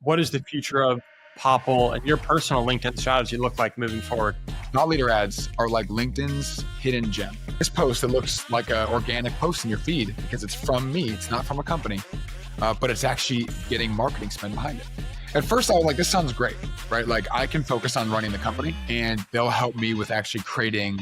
what does the future of Popl and your personal LinkedIn strategy look like moving forward? Thought leader ads are like LinkedIn's hidden gem. This post, it looks like an organic post in your feed because it's from me. It's not from a company, but it's actually getting marketing spend behind it. At first, I was like, this sounds great, right? Like I can focus on running the company and they'll help me with actually creating,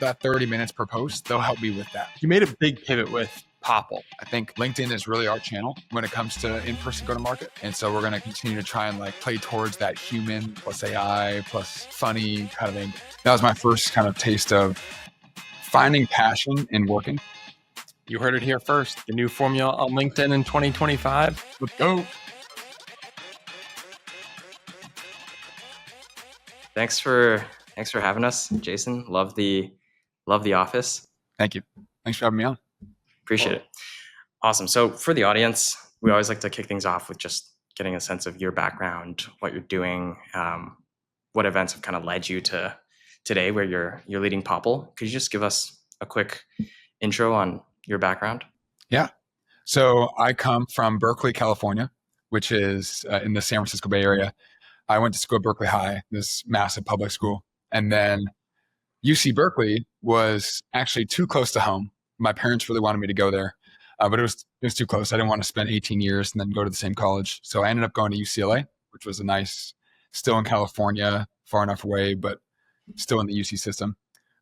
that 30 minutes per post. They'll help me with that. You made a big pivot with Popl. I think LinkedIn is really our channel when it comes to in-person go-to-market. And so we're going to continue to try and play towards that human plus AI plus funny kind of thing. That was my first kind of taste of finding passion in working. You heard it here first. The new formula on LinkedIn in 2025. Let's go. Thanks for having us, Jason. Love the office. Thank you. Thanks for having me on. Appreciate it. Awesome. So for the audience, we always like to kick things off with just getting a sense of your background, what you're doing, what events have kind of led you to today where you're leading Popl. Could you just give us a quick intro on your background? Yeah. So I come from Berkeley, California, which is in the San Francisco Bay Area. I went to school at Berkeley High, this massive public school. And then UC Berkeley was actually too close to home. My parents really wanted me to go there, but it was too close. I didn't want to spend 18 years and then go to the same college. So I ended up going to UCLA, which was still in California, far enough away, but still in the UC system.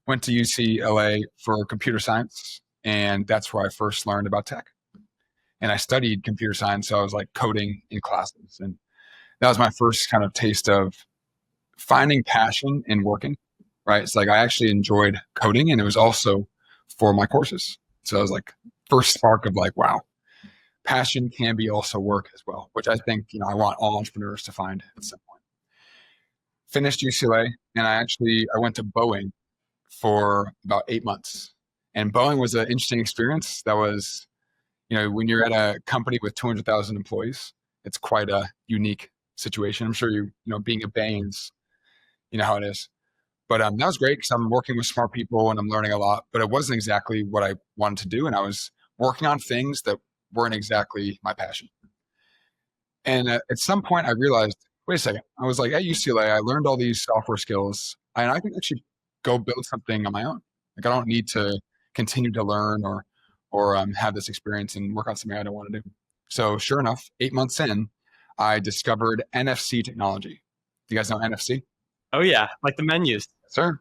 Went to UCLA for computer science, and that's where I first learned about tech. And I studied computer science, so I was coding in classes. And that was my first kind of taste of finding passion in working, right? It's I actually enjoyed coding, and it was also for my courses. So it was first spark of wow, passion can be also work as well, which I think, I want all entrepreneurs to find at some point. Finished UCLA, and I went to Boeing for about 8 months. And Boeing was an interesting experience. That was, when you're at a company with 200,000 employees, it's quite a unique situation. I'm sure being at Baines, you know how it is. But that was great because I'm working with smart people and I'm learning a lot, but it wasn't exactly what I wanted to do. And I was working on things that weren't exactly my passion. And at some point I realized, wait a second, I was at UCLA, I learned all these software skills and I can actually go build something on my own. I don't need to continue to learn or have this experience and work on something I don't want to do. So sure enough, 8 months in, I discovered NFC technology. Do you guys know NFC? Oh yeah, like the menus. Sir,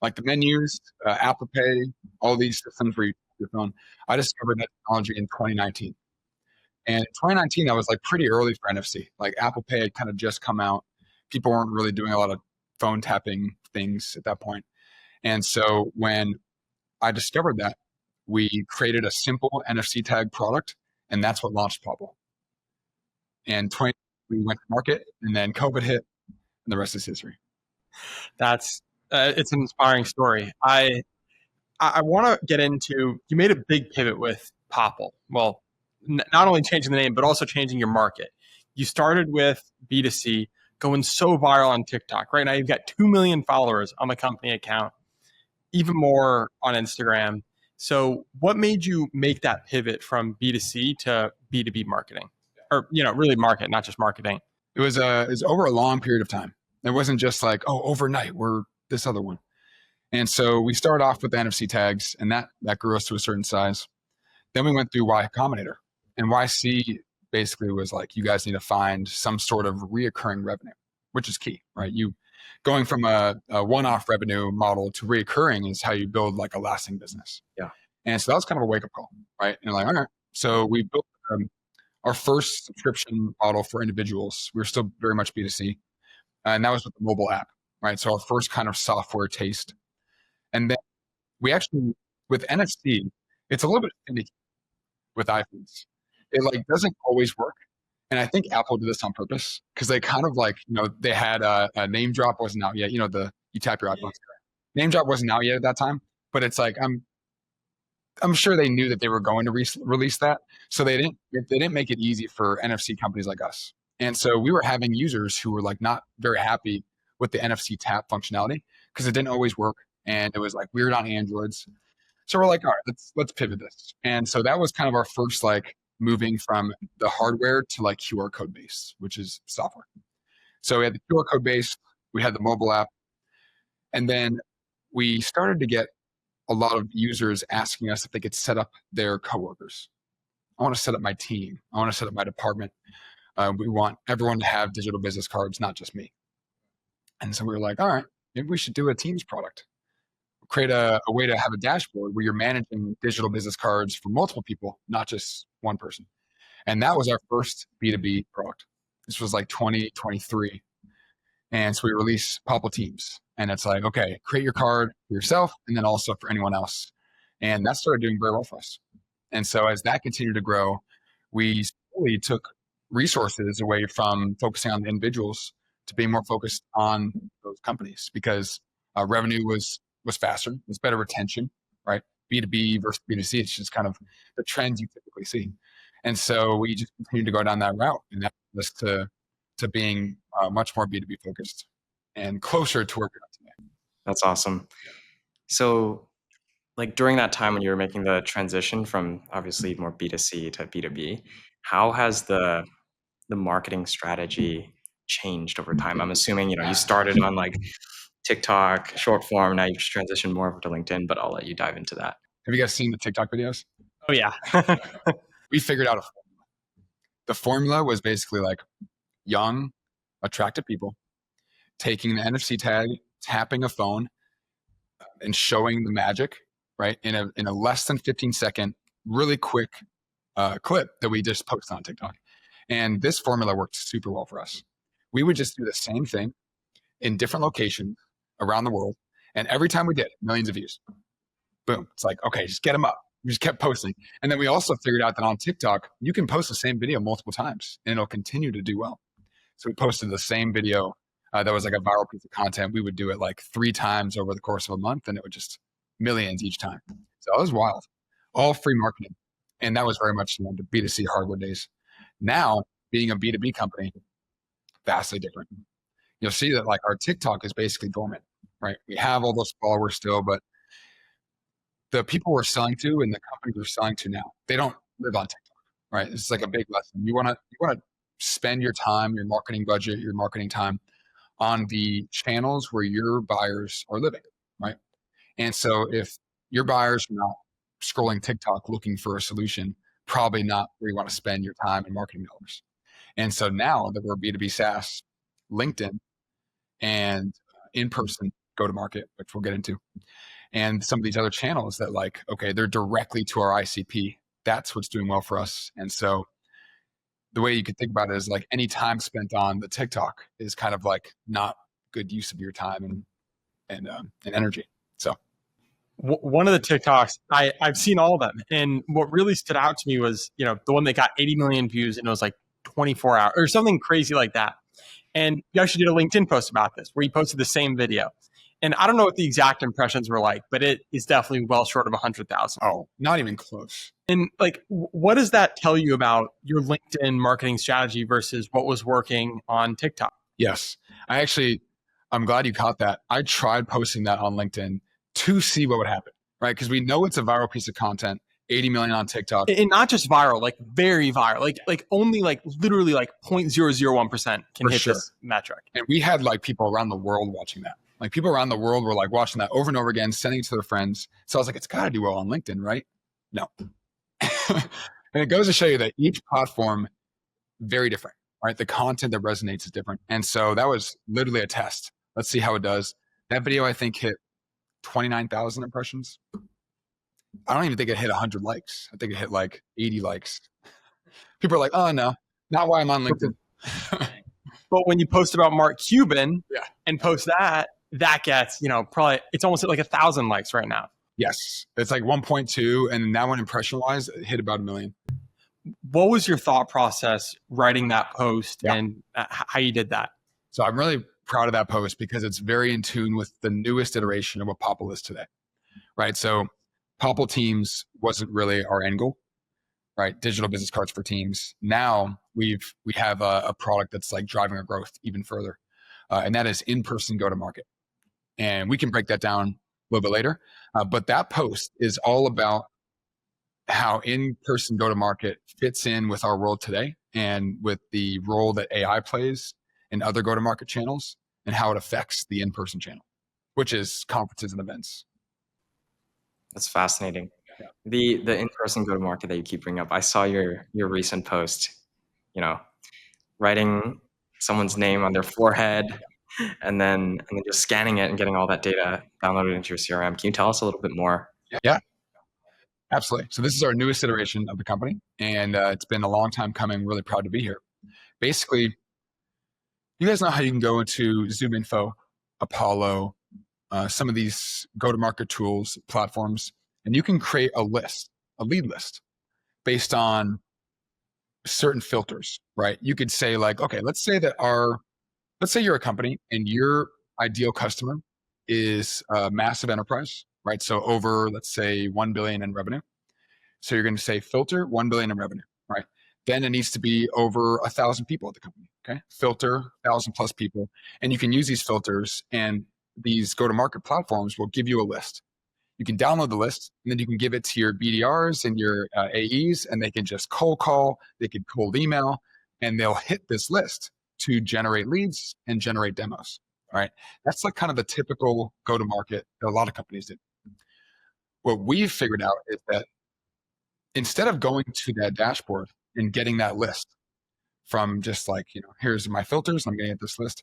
like the menus, Apple Pay, all these systems where you use your phone. I discovered that technology in 2019. And in 2019, that was pretty early for NFC. Apple Pay had kind of just come out. People weren't really doing a lot of phone tapping things at that point. And so when I discovered that, we created a simple NFC tag product, and that's what launched Popl. And we went to market, and then COVID hit, and the rest is history. That's it's an inspiring story. I want to get into, you made a big pivot with Popl. Well, not only changing the name, but also changing your market. You started with B2C, going so viral on TikTok. Right now, you've got 2 million followers on the company account, even more on Instagram. So what made you make that pivot from B2C to B2B marketing? Or, really market, not just marketing. It was over a long period of time. It wasn't just overnight, we're this other one. And so we started off with the NFC tags, and that grew us to a certain size. Then we went through Y Combinator. And YC basically was you guys need to find some sort of reoccurring revenue, which is key, right? You going from a one-off revenue model to reoccurring is how you build a lasting business. Yeah. And so that was kind of a wake-up call, right? And all right. So we built our first subscription model for individuals. We were still very much B2C. And that was with the mobile app, right? So our first kind of software taste. And then we actually, with NFC, it's a little bit finicky with iPhones. It doesn't always work. And I think Apple did this on purpose because they kind of they had a name drop wasn't out yet. You tap your iPhone. Name drop wasn't out yet at that time, but it's I'm sure they knew that they were going to release that. So they didn't make it easy for NFC companies like us. And so we were having users who were not very happy with the NFC tap functionality because it didn't always work. And it was weird on Androids. So we're all right, let's pivot this. And so that was kind of our first moving from the hardware to like QR code based, which is software. So we had the QR code based, we had the mobile app, and then we started to get a lot of users asking us if they could set up their coworkers. I want to set up my team. I want to set up my department. We want everyone to have digital business cards, not just me. And so we were like, all right, maybe we should do a Teams product. Create a way to have a dashboard where you're managing digital business cards for multiple people, not just one person. And that was our first B2B product. This was like 2023. And so we released Popl Teams. And it's like, okay, create your card for yourself and then also for anyone else. And that started doing very well for us. And so as that continued to grow, we slowly took resources away from focusing on the individuals to being more focused on those companies because revenue was faster, it's better retention, right? B2B versus B2C, it's just kind of the trends you typically see. And so we just continued to go down that route, and that led us to being much more B2B focused and closer to where we're at today. That's awesome. So like during that time when you were making the transition from obviously more B2C to B2B, how has the marketing strategy changed over time? I'm assuming, you started on like TikTok, short form, now you've transitioned more over to LinkedIn, but I'll let you dive into that. Have you guys seen the TikTok videos? Oh yeah. We figured out a formula. The formula was basically like young, attractive people taking the NFC tag, tapping a phone, and showing the magic, right? In a less than 15-second, really quick clip that we just posted on TikTok. And this formula worked super well for us. We would just do the same thing in different locations around the world. And every time we did, millions of views. Boom. It's like, okay, just get them up. We just kept posting. And then we also figured out that on TikTok, you can post the same video multiple times and it'll continue to do well. So we posted the same video that was like a viral piece of content. We would do it like 3 times over the course of a month and it would just millions each time. So it was wild. All free marketing. And that was very much the B2C hardware days. Now, being a B2B company, vastly different. You'll see that like our TikTok is basically dormant, right? We have all those followers still, but the people we're selling to and the companies we're selling to now, they don't live on TikTok, right? It's like a big lesson. You want to spend your time, your marketing budget, your marketing time on the channels where your buyers are living, right? And so if your buyers are not scrolling TikTok looking for a solution, probably not where you want to spend your time and marketing dollars. And so now that we're B2B SaaS, LinkedIn and in-person go-to-market, which we'll get into, and some of these other channels that like, okay, they're directly to our ICP. That's what's doing well for us. And so the way you could think about it is like any time spent on the TikTok is kind of like not good use of your time and energy. So one of the TikToks, I've seen all of them. And what really stood out to me was, the one that got 80 million views and it was like 24 hours or something crazy like that. And you actually did a LinkedIn post about this where you posted the same video. And I don't know what the exact impressions were like, but it is definitely well short of 100,000. Oh, not even close. And like, what does that tell you about your LinkedIn marketing strategy versus what was working on TikTok? Yes. I'm glad you caught that. I tried posting that on LinkedIn to see what would happen, right? Because we know it's a viral piece of content, 80 million on TikTok. And not just viral, like very viral, like only like literally like 0.001% can hit this metric. And we had like people around the world watching that. Like people around the world were like watching that over and over again, sending it to their friends. So I was like, it's got to do well on LinkedIn, right? No. And it goes to show you that each platform, very different, right? The content that resonates is different. And so that was literally a test. Let's see how it does. That video, I think, hit 29,000 impressions. I don't even think it hit 100 likes. I think it hit like 80 likes. People are like, oh, no, not why I'm on LinkedIn. But when you post about Mark Cuban and post that gets, probably it's almost at like 1,000 likes right now. Yes. It's like 1.2. And that one impression wise hit about 1 million. What was your thought process writing that post and how you did that? So I'm really proud of that post because it's very in tune with the newest iteration of what Popl is today, right? So Popl Teams wasn't really our end goal, right? Digital business cards for teams. Now we have a product that's like driving our growth even further. And that is in-person go-to-market. And we can break that down a little bit later. But that post is all about how in-person go-to-market fits in with our world today and with the role that AI plays in other go-to-market channels and how it affects the in-person channel, which is conferences and events. That's fascinating. Yeah. The in-person go-to-market that you keep bringing up. I saw your recent post, writing someone's name on their forehead and then just scanning it and getting all that data downloaded into your CRM. Can you tell us a little bit more? Yeah, absolutely. So this is our newest iteration of the company, and it's been a long time coming. Really proud to be here. Basically, you guys know how you can go into ZoomInfo, Apollo, some of these go-to-market tools, platforms, and you can create a list, a lead list, based on certain filters, right? You could say like, okay, let's say you're a company and your ideal customer is a massive enterprise, right? So over, let's say 1 billion in revenue. So you're going to say filter 1 billion in revenue, right? Then it needs to be over 1,000 people at the company. Okay. Filter 1,000 plus people. And you can use these filters, and these go-to-market platforms will give you a list. You can download the list, and then you can give it to your BDRs and your AEs, and they can just cold call, they can cold email, and they'll hit this list to generate leads and generate demos. All right. That's like kind of the typical go-to-market that a lot of companies do. What we've figured out is that instead of going to that dashboard and getting that list from just like, here's my filters, I'm going to get this list,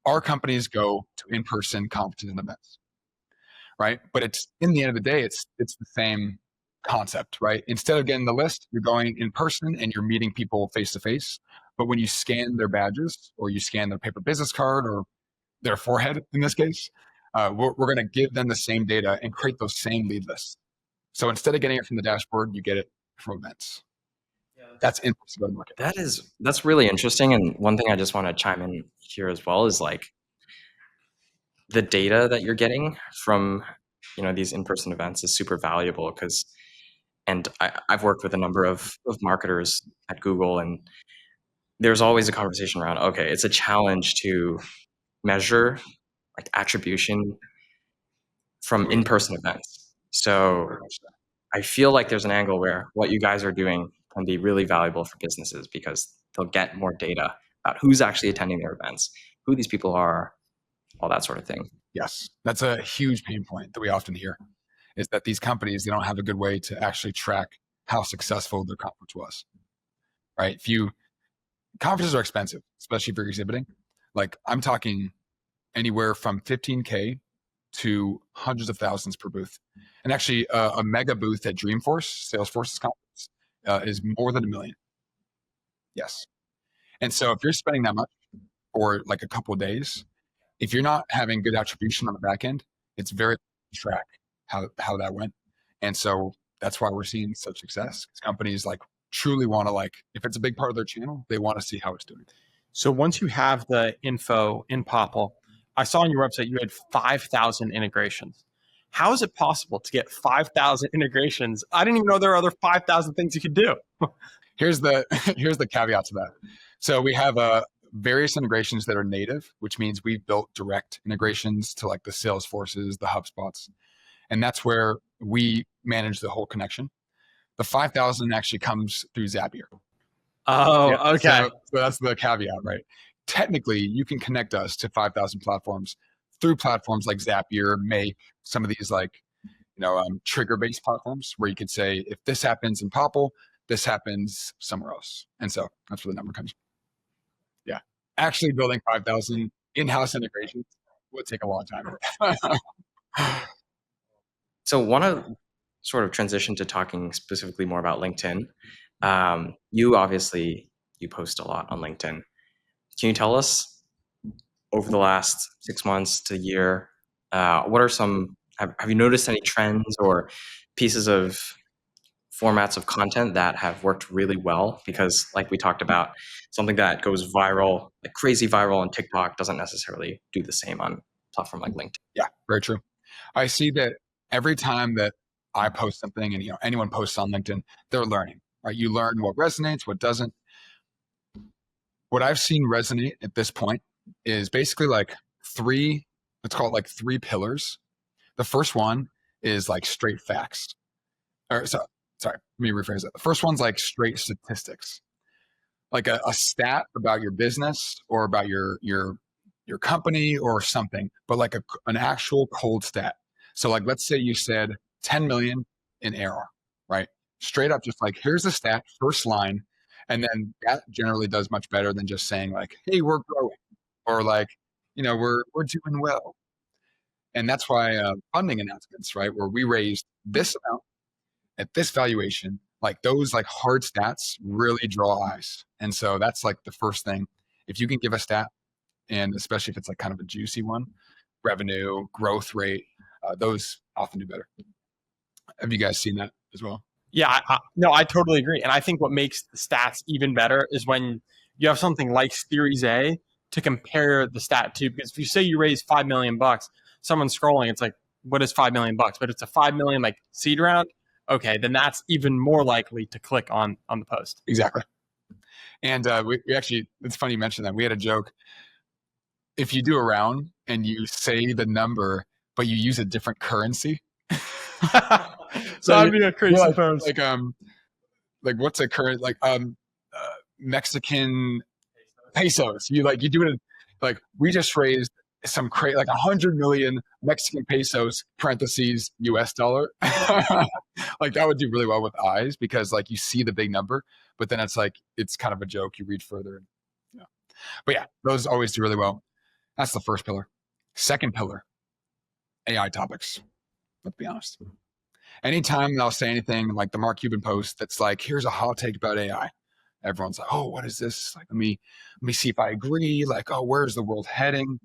our companies go to in-person conferences and events, right? But it's, in the end of the day, it's the same concept, right? Instead of getting the list, you're going in person and you're meeting people face to face. But when you scan their badges, or you scan their paper business card, or their forehead in this case, we're going to give them the same data and create those same lead lists. So instead of getting it from the dashboard, you get it from events. That's in-person go-to-market. That's really interesting. And one thing I just want to chime in here as well is like the data that you're getting from these in-person events is super valuable and I've worked with a number of marketers at Google, and there's always a conversation around, okay, it's a challenge to measure like attribution from in-person events. So I feel like there's an angle where what you guys are doing can be really valuable for businesses because they'll get more data about who's actually attending their events, who these people are, all that sort of thing. Yes, that's a huge pain point that we often hear, is that these companies, they don't have a good way to actually track how successful their conference was, right? Conferences are expensive, especially if you're exhibiting. Like, I'm talking anywhere from 15K to hundreds of thousands per booth. And actually, a mega booth at Dreamforce, Salesforce's conference, is more than $1 million. Yes. And so if you're spending that much for like a couple of days, if you're not having good attribution on the back end, it's very hard to track how that went. And so that's why we're seeing such success. Companies like truly want to, like, if it's a big part of their channel, they want to see how it's doing. So once you have the info in Popl, I saw on your website you had 5,000 integrations. How is it possible to get 5,000 integrations? I didn't even know there were other 5,000 things you could do. Here's the caveat to that. So we have various integrations that are native, which means we've built direct integrations to like the Salesforces, the HubSpots, and that's where we manage the whole connection. The 5,000 actually comes through Zapier. Oh, yeah, okay. So that's the caveat, right? Technically, you can connect us to 5,000 platforms through platforms like Zapier, Make, some of these like, trigger-based platforms where you could say, if this happens in Popl, this happens somewhere else. And so that's where the number comes from. Yeah. Actually building 5,000 in-house integrations would take a long time. So want to sort of transition to talking specifically more about LinkedIn. You post a lot on LinkedIn. Can you tell us over the last 6 months to a year, what are have you noticed any trends or pieces of formats of content that have worked really well? Because like we talked about, something that goes viral, like crazy viral on TikTok, doesn't necessarily do the same on a platform like LinkedIn. Yeah, very true. I see that every time that I post something and anyone posts on LinkedIn, they're learning, right? You learn what resonates, what doesn't. What I've seen resonate at this point is basically like let's call it like 3 pillars. The first one is like straight facts. sorry, let me rephrase that. The first one's like straight statistics, like a stat about your business or about your company or something, but like an actual cold stat. So like, let's say you said 10 million in ARR, right? Straight up, just like, here's the stat, first line. And then that generally does much better than just saying like, hey, we're growing, or like, we're doing well. And that's why funding announcements, right, where we raised this amount at this valuation, like those like hard stats really draw eyes. And so that's like the first thing. If you can give a stat, and especially if it's like kind of a juicy one, revenue, growth rate, those often do better. Have you guys seen that as well? Yeah, no, I totally agree. And I think what makes the stats even better is when you have something like Series A to compare the stat to. Because if you say you raise $5 million, someone's scrolling, it's like, what is $5 million? But it's a 5 million like seed round. Okay, then that's even more likely to click on the post. Exactly. And we actually, it's funny you mentioned that. We had a joke. If you do a round and you say the number, but you use a different currency. So that'd be a crazy post. Like what's a current, like Mexican pesos. You do it like, we just raised some like 100 million Mexican pesos parentheses US dollar. Like that would do really well with eyes, because like you see the big number, but then it's like, it's kind of a joke. You read further. But yeah, those always do really well. That's the first pillar. Second pillar, AI topics. Let's be honest. Anytime I'll say anything like the Mark Cuban post that's like, here's a hot take about AI, everyone's like, oh, what is this? Like, let me see if I agree. Like, oh, where's the world heading?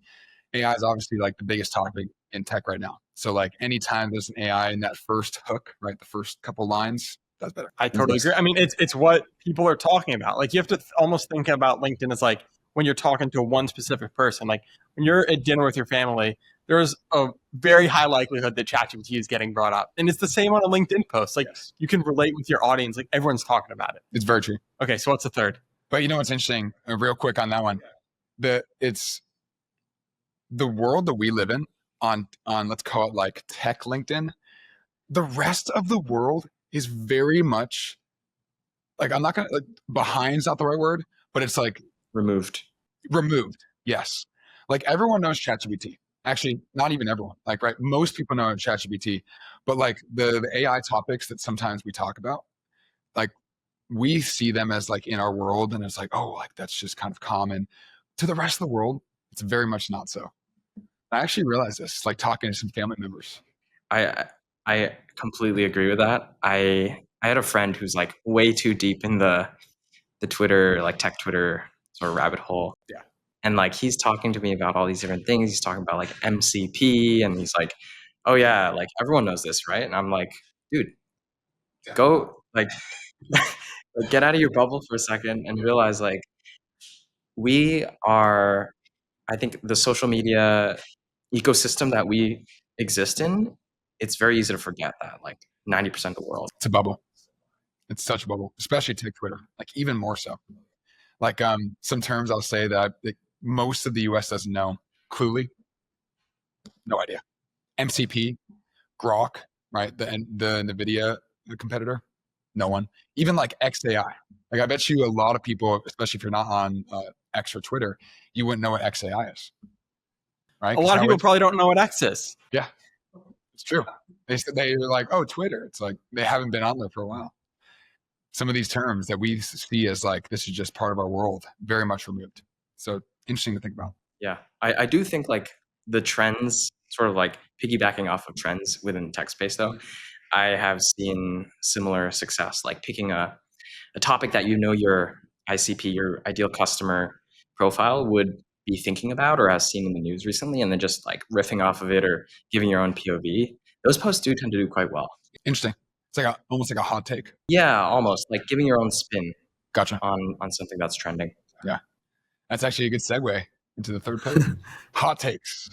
AI is obviously like the biggest topic in tech right now. So like anytime there's an AI in that first hook, right, the first couple lines, that's better. I totally agree. I mean, it's what people are talking about. Like you have to almost think about LinkedIn as like when you're talking to one specific person. Like when you're at dinner with your family, there's a very high likelihood that ChatGPT is getting brought up. And it's the same on a LinkedIn post. Like you can relate with your audience. Like everyone's talking about it. It's very true. Okay, so what's the third? But you know what's interesting? Real quick on that one. It's the world that we live in on let's call it like tech LinkedIn. The rest of the world is very much like, I'm not gonna, like, behind's not the right word, but it's like Removed. Yes. Like everyone knows ChatGPT. Actually, not even everyone. Like, right, most people know ChatGPT, but like the AI topics that sometimes we talk about, like we see them as like in our world, and it's like, oh, like that's just kind of common. To the rest of the world, it's very much not so. I actually realized this, like talking to some family members. I completely agree with that. I had a friend who's like way too deep in the Twitter, like tech Twitter sort of rabbit hole. Yeah. And like he's talking to me about all these different things. He's talking about like MCP, and he's like, oh yeah, like everyone knows this, right? And I'm like, dude, go like get out of your bubble for a second and realize like we are, I think the social media ecosystem that we exist in, it's very easy to forget that like 90% of the world. It's a bubble. It's such a bubble, especially take Twitter, like even more so. Like some terms I'll say that most of the US doesn't know. Cluely, no idea. MCP, Grok, right? The NVIDIA competitor, no one. Even like XAI. Like I bet you a lot of people, especially if you're not on X or Twitter, you wouldn't know what XAI is. Right? A lot of people probably don't know what X is. Yeah, it's true. They're like, oh, Twitter. It's like they haven't been on there for a while. Some of these terms that we see as like, this is just part of our world, very much removed. So interesting to think about. Yeah, I do think like the trends, sort of like piggybacking off of trends within tech space though, I have seen similar success, like picking a topic that you know your ICP, your ideal customer profile would be thinking about or has seen in the news recently, and then just like riffing off of it or giving your own POV. Those posts do tend to do quite well. Interesting. It's like almost like a hot take. Yeah, almost like giving your own spin. Gotcha. On something that's trending. Yeah, that's actually a good segue into the third pillar. Hot takes.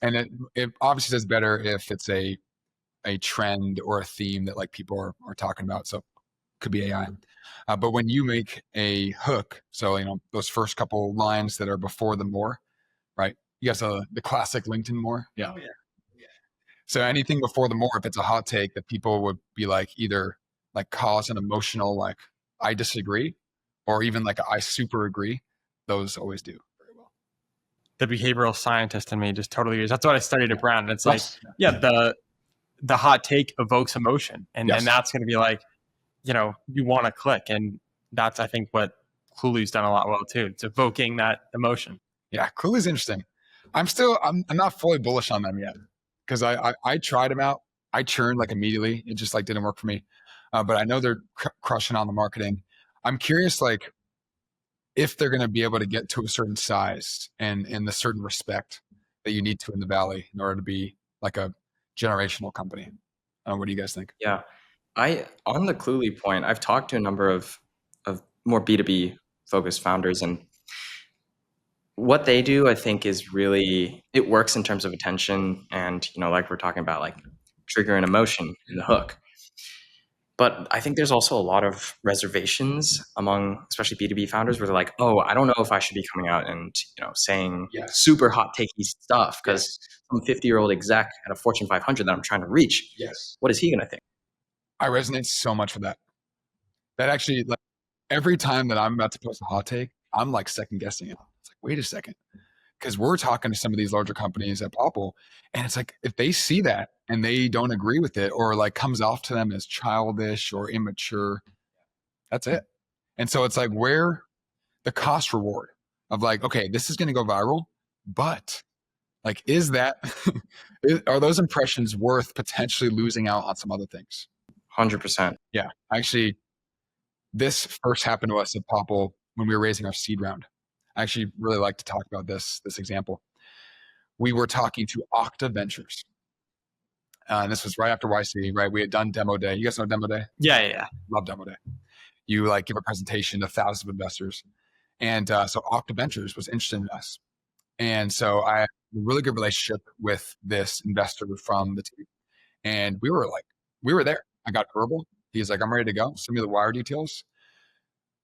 And it obviously does better if it's a trend or a theme that like people are talking about. So it could be AI. But when you make a hook, so those first couple lines that are before the more, right? You guys know the classic LinkedIn more. Yeah. Oh, yeah. So anything before the more, if it's a hot take that people would be like either like cause an emotional, like I disagree, or even like I super agree, those always do very well. The behavioral scientist in me just totally is. That's what I studied at Brown. And it's like, Yes. yeah, the hot take evokes emotion. And Yes. that's going to be like, you want to click. And that's, I think, what Cluely's done a lot well too. It's evoking that emotion. Yeah, Cluely's interesting. I'm not fully bullish on them yet, because I tried them out. I churned like immediately. It just like didn't work for me. But I know they're crushing on the marketing. I'm curious, like, if they're going to be able to get to a certain size and the certain respect that you need to in the Valley in order to be like a generational company. What do you guys think? Yeah. On the Cluely point, I've talked to a number of more B2B focused founders, and what they do, I think, is really, it works in terms of attention and, like we're talking about, like triggering emotion in the hook. But I think there's also a lot of reservations among especially B2B founders where they're like, oh, I don't know if I should be coming out and, saying Yes. super hot takey stuff because Yes. some 50-year-old exec at a Fortune 500 that I'm trying to reach, Yes. what is he going to think? I resonate so much with that. That actually, like, every time that I'm about to post a hot take, I'm like second guessing it. It's like, wait a second. Because we're talking to some of these larger companies at Popl, and it's like, if they see that and they don't agree with it, or like comes off to them as childish or immature, that's it. And so it's like, where the cost reward of like, okay, this is going to go viral, but like, is that, are those impressions worth potentially losing out on some other things? 100%. Yeah. Actually, this first happened to us at Popl when we were raising our seed round. I actually really like to talk about this example. We were talking to Okta Ventures. And this was right after YC, right? We had done demo day. You guys know demo day? Yeah. Love demo day. You like give a presentation to thousands of investors. And so Okta Ventures was interested in us. And so I had a really good relationship with this investor from the team. And we were there. I got verbal. He's like, I'm ready to go. Send me the wire details.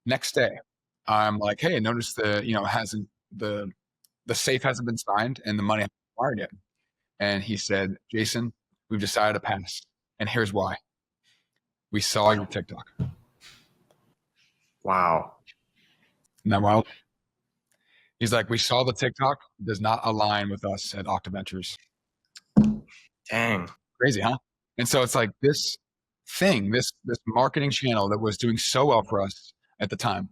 Next day, I'm like, hey, I noticed the safe hasn't been signed and the money hasn't been wired yet. And he said, Jason, we've decided to pass. And here's why. We saw your TikTok. Wow. Isn't that wild? He's like, we saw the TikTok, does not align with us at Okta Ventures. Dang. Crazy, huh? And so it's like this thing, this marketing channel that was doing so well for us at the time,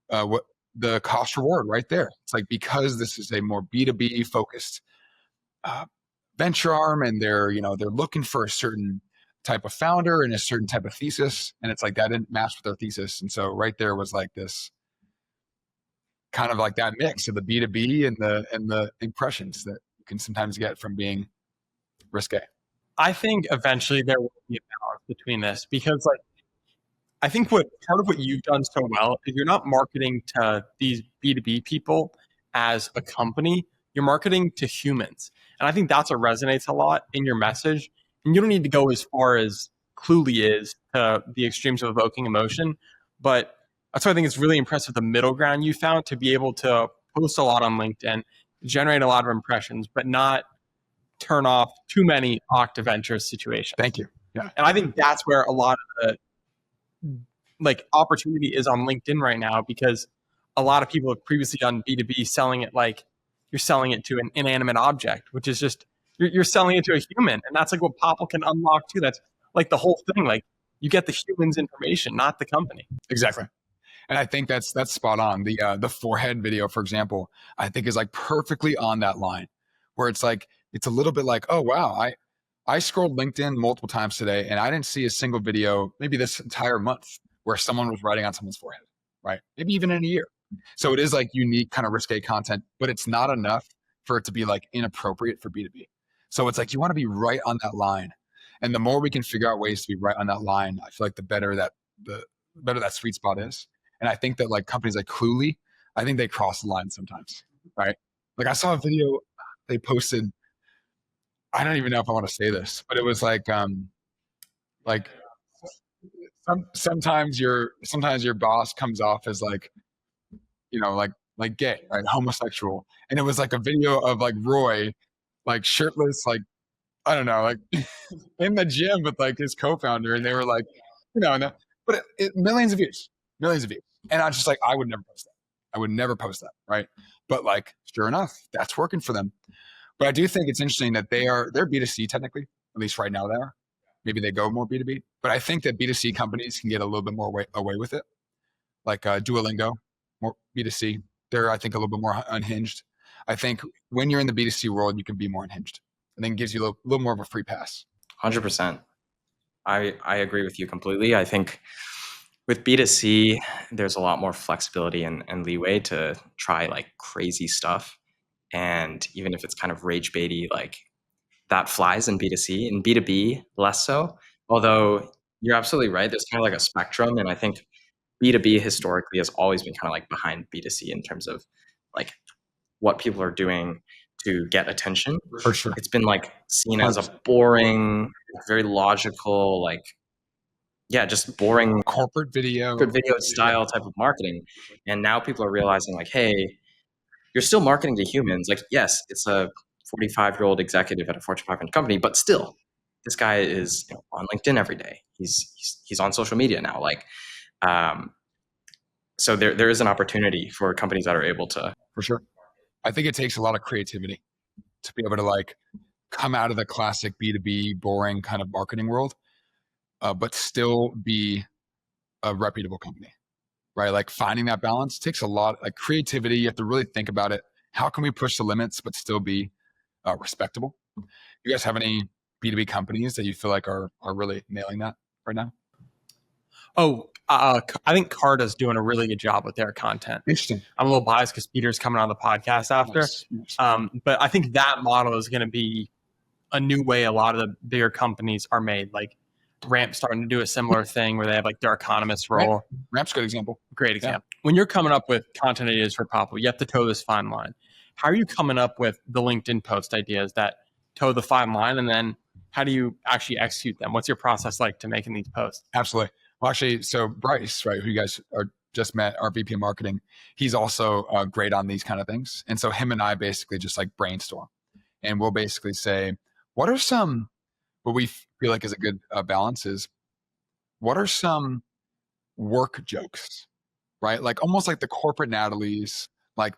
what the cost reward right there. It's like, because this is a more B2B focused venture arm, and they're looking for a certain type of founder and a certain type of thesis, and it's like that didn't match with their thesis. And so right there was like this kind of like that mix of the B2B and the impressions that you can sometimes get from being risque. I think eventually there will be a balance between this, because like, I think part of what you've done so well is you're not marketing to these B2B people as a company, you're marketing to humans. And I think that's what resonates a lot in your message. And you don't need to go as far as Cluely is to the extremes of evoking emotion. But that's why I think it's really impressive, the middle ground you found, to be able to post a lot on LinkedIn, generate a lot of impressions, but not turn off too many Okta Ventures situations. Thank you. Yeah. And I think that's where a lot of the like opportunity is on LinkedIn right now, because a lot of people have previously done B2B selling it like you're selling it to an inanimate object, which is just you're selling it to a human. And that's like what Popl can unlock too. That's like the whole thing. Like, you get the human's information, not the company. Exactly. And I think that's spot on. The forehead video, for example, I think is like perfectly on that line, where it's like, it's a little bit like, oh wow, I scrolled LinkedIn multiple times today and I didn't see a single video, maybe this entire month, where someone was writing on someone's forehead, right? Maybe even in a year. So it is like unique kind of risque content, but it's not enough for it to be like inappropriate for B2B. So it's like, you want to be right on that line. And the more we can figure out ways to be right on that line, I feel like the better that sweet spot is. And I think that like companies like Cluely, I think they cross the line sometimes, right? Like, I saw a video they posted. I don't even know if I want to say this, but it was like sometimes your boss comes off as like, like gay, right? Homosexual. And it was like a video of like Roy, like shirtless, like, I don't know, like in the gym with like his co-founder. And they were like, But millions of views, millions of views. And I'm just like, I would never post that. I would never post that, right? But like, sure enough, that's working for them. But I do think it's interesting that they're B2C technically, at least right now they are. Maybe they go more B2B. But I think that B2C companies can get a little bit more away with it. Like Duolingo, more B2C. They're, I think, a little bit more unhinged. I think when you're in the B2C world, you can be more unhinged. And then gives you a little more of a free pass. 100%. I agree with you completely. I think with B2C, there's a lot more flexibility and leeway to try like crazy stuff. And even if it's kind of rage baity, like that flies in B2C. In B2B, less so. Although you're absolutely right. There's kind of like a spectrum. And I think B2B historically has always been kind of like behind B2C in terms of like what people are doing to get attention. For sure. It's been like seen as a 100%. boring, very logical, like, yeah, just boring Corporate video. style type of marketing. And now people are realizing like, hey, you're still marketing to humans. Like, yes, it's a 45-year-old executive at a Fortune 500 company, but still, this guy is on LinkedIn every day. He's on social media now. Like, so there is an opportunity for companies that are able to. For sure. I think it takes a lot of creativity to be able to like come out of the classic B2B boring kind of marketing world, but still be a reputable company, right? Like finding that balance takes a lot like creativity. You have to really think about it. How can we push the limits, but still be respectable? You guys have any B2B companies that you feel like are really nailing that right now? Oh, I think Carta's doing a really good job with their content. Interesting. I'm a little biased because Peter's coming on the podcast after. Nice. But I think that model is going to be a new way a lot of the bigger companies are made. Like Ramp starting to do a similar thing where they have like their economist role. Ramp's a good example. Great example. Yeah. When you're coming up with content ideas for Popl, you have to toe this fine line. How are you coming up with the LinkedIn post ideas that toe the fine line? And then how do you actually execute them? What's your process like to making these posts? Absolutely. Well, actually, so Bryce, right, who you guys are just met, our VP of marketing, he's also great on these kind of things. And so him and I basically just like brainstorm, and we'll basically say, what we feel like is a good balance is, what are some work jokes, right? Like almost like the corporate Natalie's, like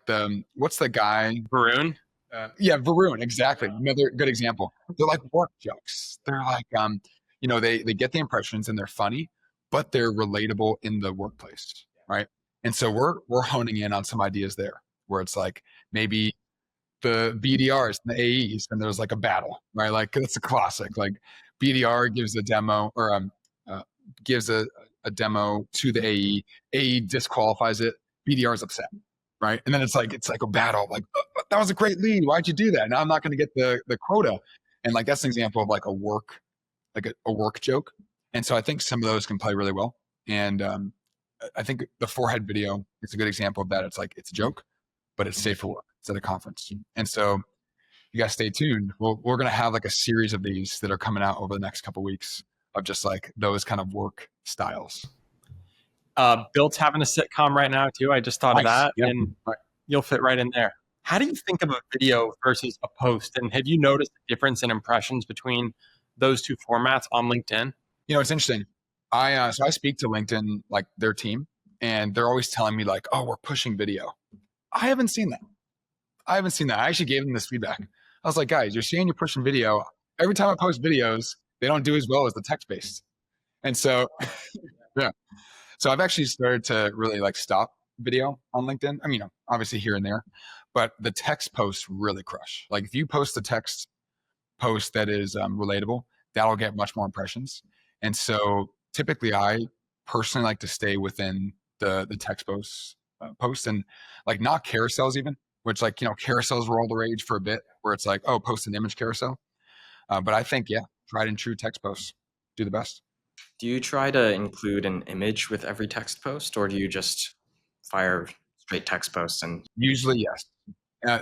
what's the guy? Varun? Yeah, Varun, exactly. Another good example. They're like work jokes. They're like, they get the impressions and they're funny, but they're relatable in the workplace, right? And so we're honing in on some ideas there where it's like maybe the BDRs and the AEs, and there's like a battle, right? Like that's a classic. Like BDR gives a demo or gives a demo to the AE. AE disqualifies it. BDR is upset, right? And then it's like a battle. Like that was a great lead. Why'd you do that? Now I'm not going to get the quota. And like that's an example of like a work joke. And so I think some of those can play really well. And I think the forehead video is a good example of that. It's like it's a joke, but it's safe for work. It's at a conference. And so you guys stay tuned. We're going to have like a series of these that are coming out over the next couple of weeks of just like those kind of work styles. Built's having a sitcom right now too. I just thought of that, Yep. and you'll fit right in there. How do you think of a video versus a post? And have you noticed a difference in impressions between those two formats on LinkedIn? It's interesting. I speak to LinkedIn, like their team, and they're always telling me like, oh, we're pushing video. I haven't seen that. I actually gave them this feedback. I was like, guys, you're saying you're pushing video. Every time I post videos, they don't do as well as the text-based. And so, yeah. So I've actually started to really like stop video on LinkedIn. I mean, obviously here and there, but the text posts really crush. Like if you post the text post that is relatable, that'll get much more impressions. And so typically I personally like to stay within the text post and like not carousels even, which like, carousels were all the rage for a bit where it's like, oh, post an image carousel. But I think, yeah, tried and true text posts do the best. Do you try to include an image with every text post, or do you just fire straight text posts? And usually, yes.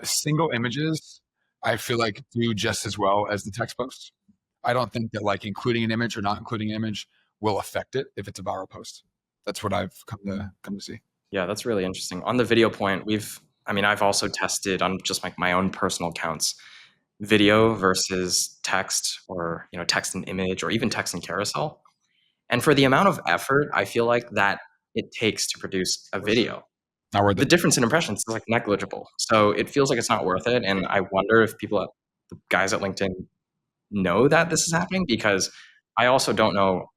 Single images, I feel like do just as well as the text posts. I don't think that like including an image or not including an image will affect it if it's a viral post. That's what I've come to see. Yeah, that's really interesting. On the video point, I've also tested on just like my own personal accounts, video versus text, or text and image, or even text and carousel. And for the amount of effort I feel like that it takes to produce a video, Not worth the it. difference in impressions is like negligible. So it feels like it's not worth it. And I wonder if the guys at LinkedIn know that this is happening, because I also don't know,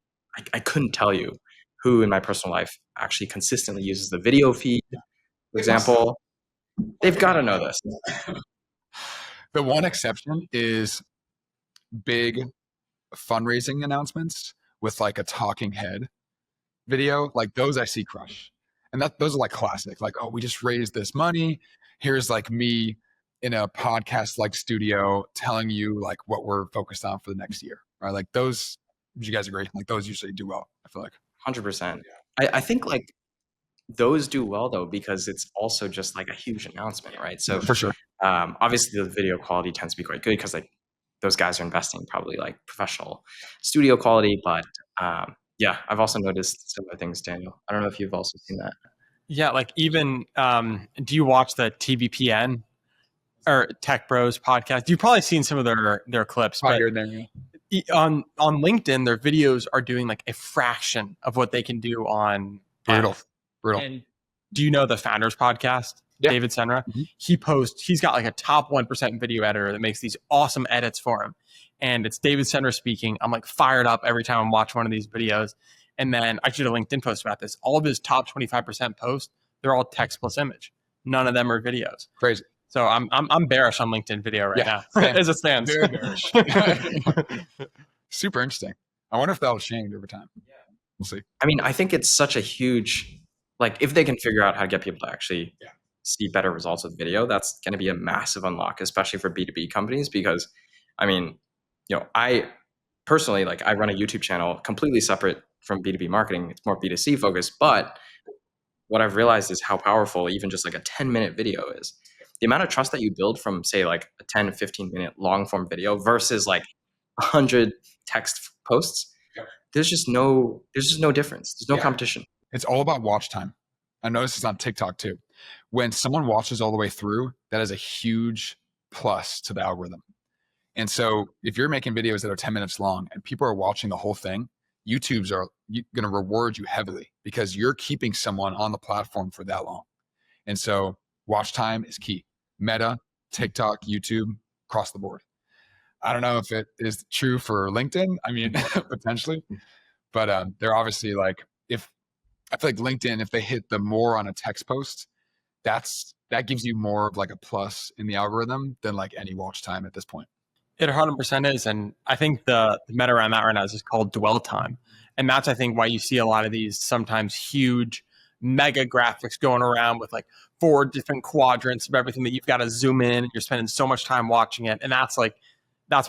I couldn't tell you who in my personal life actually consistently uses the video feed, for example. They've got to know this. The one exception is big fundraising announcements with like a talking head video. Like those I see crush. And those are like classic. Like, oh, we just raised this money. Here's like me in a podcast like studio telling you like what we're focused on for the next year. Right. Like those, would you guys agree? Like those usually do well, I feel like. 100%. I think like those do well though, because it's also just like a huge announcement, right? So For sure. obviously the video quality tends to be quite good because like those guys are investing probably like professional studio quality. But yeah, I've also noticed similar things, Daniel. I don't know if you've also seen that. Yeah, like even do you watch the TBPN or Tech Bros podcast? You've probably seen some of their clips, Probably but here and there, yeah. on LinkedIn, their videos are doing like a fraction of what they can do on Brutal. F. Brutal. And do you know the Founders podcast? Yeah. David Senra. Mhm. He's got like a top 1% video editor that makes these awesome edits for him. And it's David Senra speaking. I'm like fired up every time I watch one of these videos. And then I did a LinkedIn post about this. All of his top 25% posts, they're all text plus image. None of them are videos. Crazy. So I'm bearish on LinkedIn video right now same. as it stands. Very bearish. Super interesting. I wonder if that'll change over time. We'll see. I mean, I think it's such a huge, like if they can figure out how to get people to actually see better results with video, that's going to be a massive unlock, especially for B2B companies. Because I mean, I personally, like I run a YouTube channel completely separate from B2B marketing. It's more B2C focused, but what I've realized is how powerful even just like a 10-minute video is. The amount of trust that you build from say like a 10 to 15-minute long form video versus like 100 text posts, there's just no difference. There's no competition. It's all about watch time. I noticed it's on TikTok too. When someone watches all the way through, that is a huge plus to the algorithm. And so if you're making videos that are 10 minutes long and people are watching the whole thing, YouTube's are going to reward you heavily because you're keeping someone on the platform for that long. And so watch time is key. Meta, TikTok, YouTube, across the board. I don't know if it is true for LinkedIn. I mean, potentially, but they're obviously like, I feel like LinkedIn, if they hit the more on a text post, that gives you more of like a plus in the algorithm than like any watch time at this point. It 100% is. And I think the meta around that right now is just called dwell time. And that's, I think, why you see a lot of these sometimes huge mega graphics going around with like 4 different quadrants of everything that you've got to zoom in. And you're spending so much time watching it. And that's why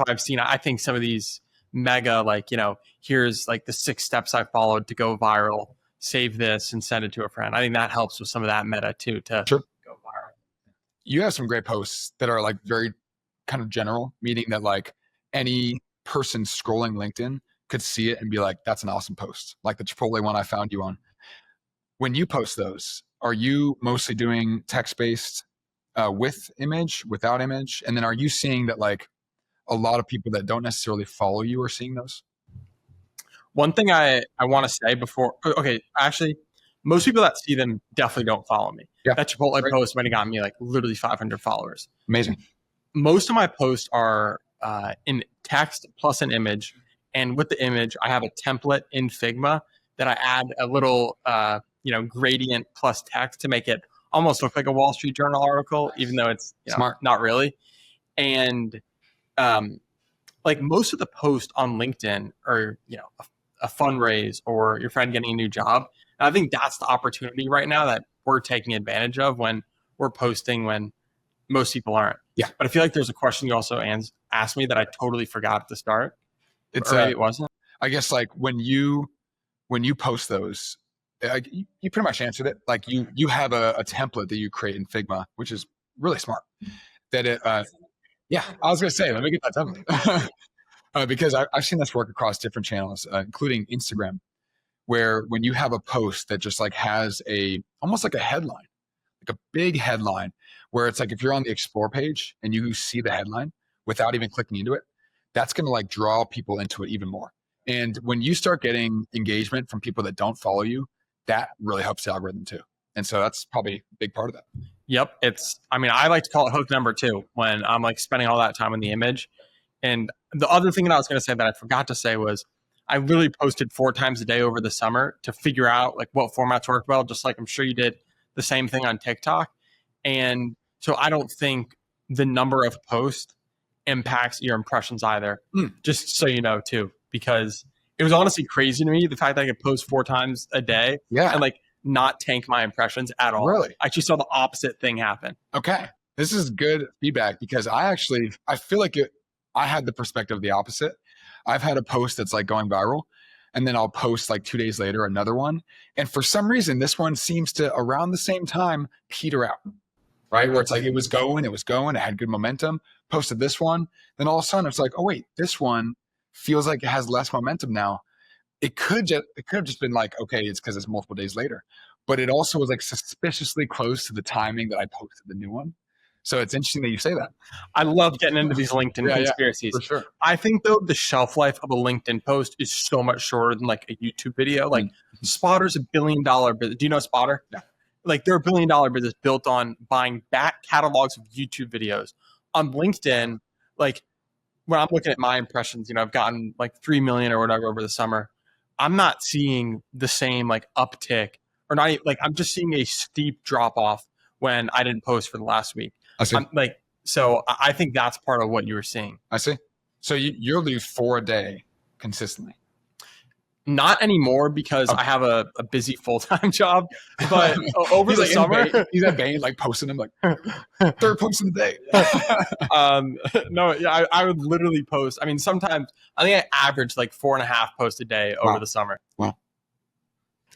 I've seen, I think some of these mega, like, here's like the 6 steps I followed to go viral, save this and send it to a friend. I think that helps with some of that meta too, to Sure. go viral. You have some great posts that are like very kind of general, meaning that like any person scrolling LinkedIn could see it and be like, that's an awesome post. Like the Chipotle one I found you on. When you post those, are you mostly doing text-based with image, without image? And then are you seeing that like a lot of people that don't necessarily follow you are seeing those? One thing I want to say before, okay, actually, most people that see them definitely don't follow me. Yeah. That Chipotle post might have gotten me like literally 500 followers. Amazing. Most of my posts are in text plus an image. And with the image, I have a template in Figma that I add a little, gradient plus text to make it almost look like a Wall Street Journal article, even though it's Smart. Not really. And like most of the posts on LinkedIn are, a fundraise or your friend getting a new job. And I think that's the opportunity right now that we're taking advantage of when we're posting when most people aren't. Yeah. But I feel like there's a question you also asked me that I totally forgot at the start. It's or maybe it wasn't. I guess like when you post those, you pretty much answered it. Like you have a template that you create in Figma, which is really smart. That it, yeah, I was gonna say, let me get that template because I've seen this work across different channels, including Instagram, where when you have a post that just like has almost like a headline, like a big headline, where it's like if you're on the explore page and you see the headline without even clicking into it, that's gonna like draw people into it even more. And when you start getting engagement from people that don't follow you, that really helps the algorithm too. And so that's probably a big part of that. Yep. I like to call it hook number 2 when I'm like spending all that time in the image. And the other thing that I was going to say that I forgot to say was I literally posted 4 times a day over the summer to figure out like what formats work well, just like I'm sure you did the same thing on TikTok. And so I don't think the number of posts impacts your impressions either, just so you know, too, because it was honestly crazy to me the fact that I could post 4 times a day and like not tank my impressions at all. Really? I actually saw the opposite thing happen. Okay. This is good feedback because I feel like I had the perspective of the opposite. I've had a post that's like going viral, and then I'll post like 2 days later another one. And for some reason, this one seems to around the same time peter out, right? Where it's like it was going, it had good momentum, posted this one. Then all of a sudden it's like, oh wait, this one feels like it has less momentum now. It could have just been like, okay, it's because it's multiple days later. But it also was like suspiciously close to the timing that I posted the new one. So it's interesting that you say that. I love getting into these LinkedIn conspiracies. For sure. I think though the shelf life of a LinkedIn post is so much shorter than like a YouTube video. Like Spotter's $1 billion business. Do you know Spotter? Yeah. Like they're $1 billion business built on buying back catalogs of YouTube videos. On LinkedIn, like when I'm looking at my impressions, I've gotten like 3 million or whatever over the summer. I'm not seeing the same like uptick, or not even, like I'm just seeing a steep drop off when I didn't post for the last week. I see. So I think that's part of what you were seeing. I see. So you'll do 4 a day consistently. Not anymore because I have a busy full-time job, but over the summer, he's at Bain, like posting them like 3rd post of the day. No, yeah, I would literally post. I mean, sometimes I think I average like 4.5 posts a day over the summer. Wow.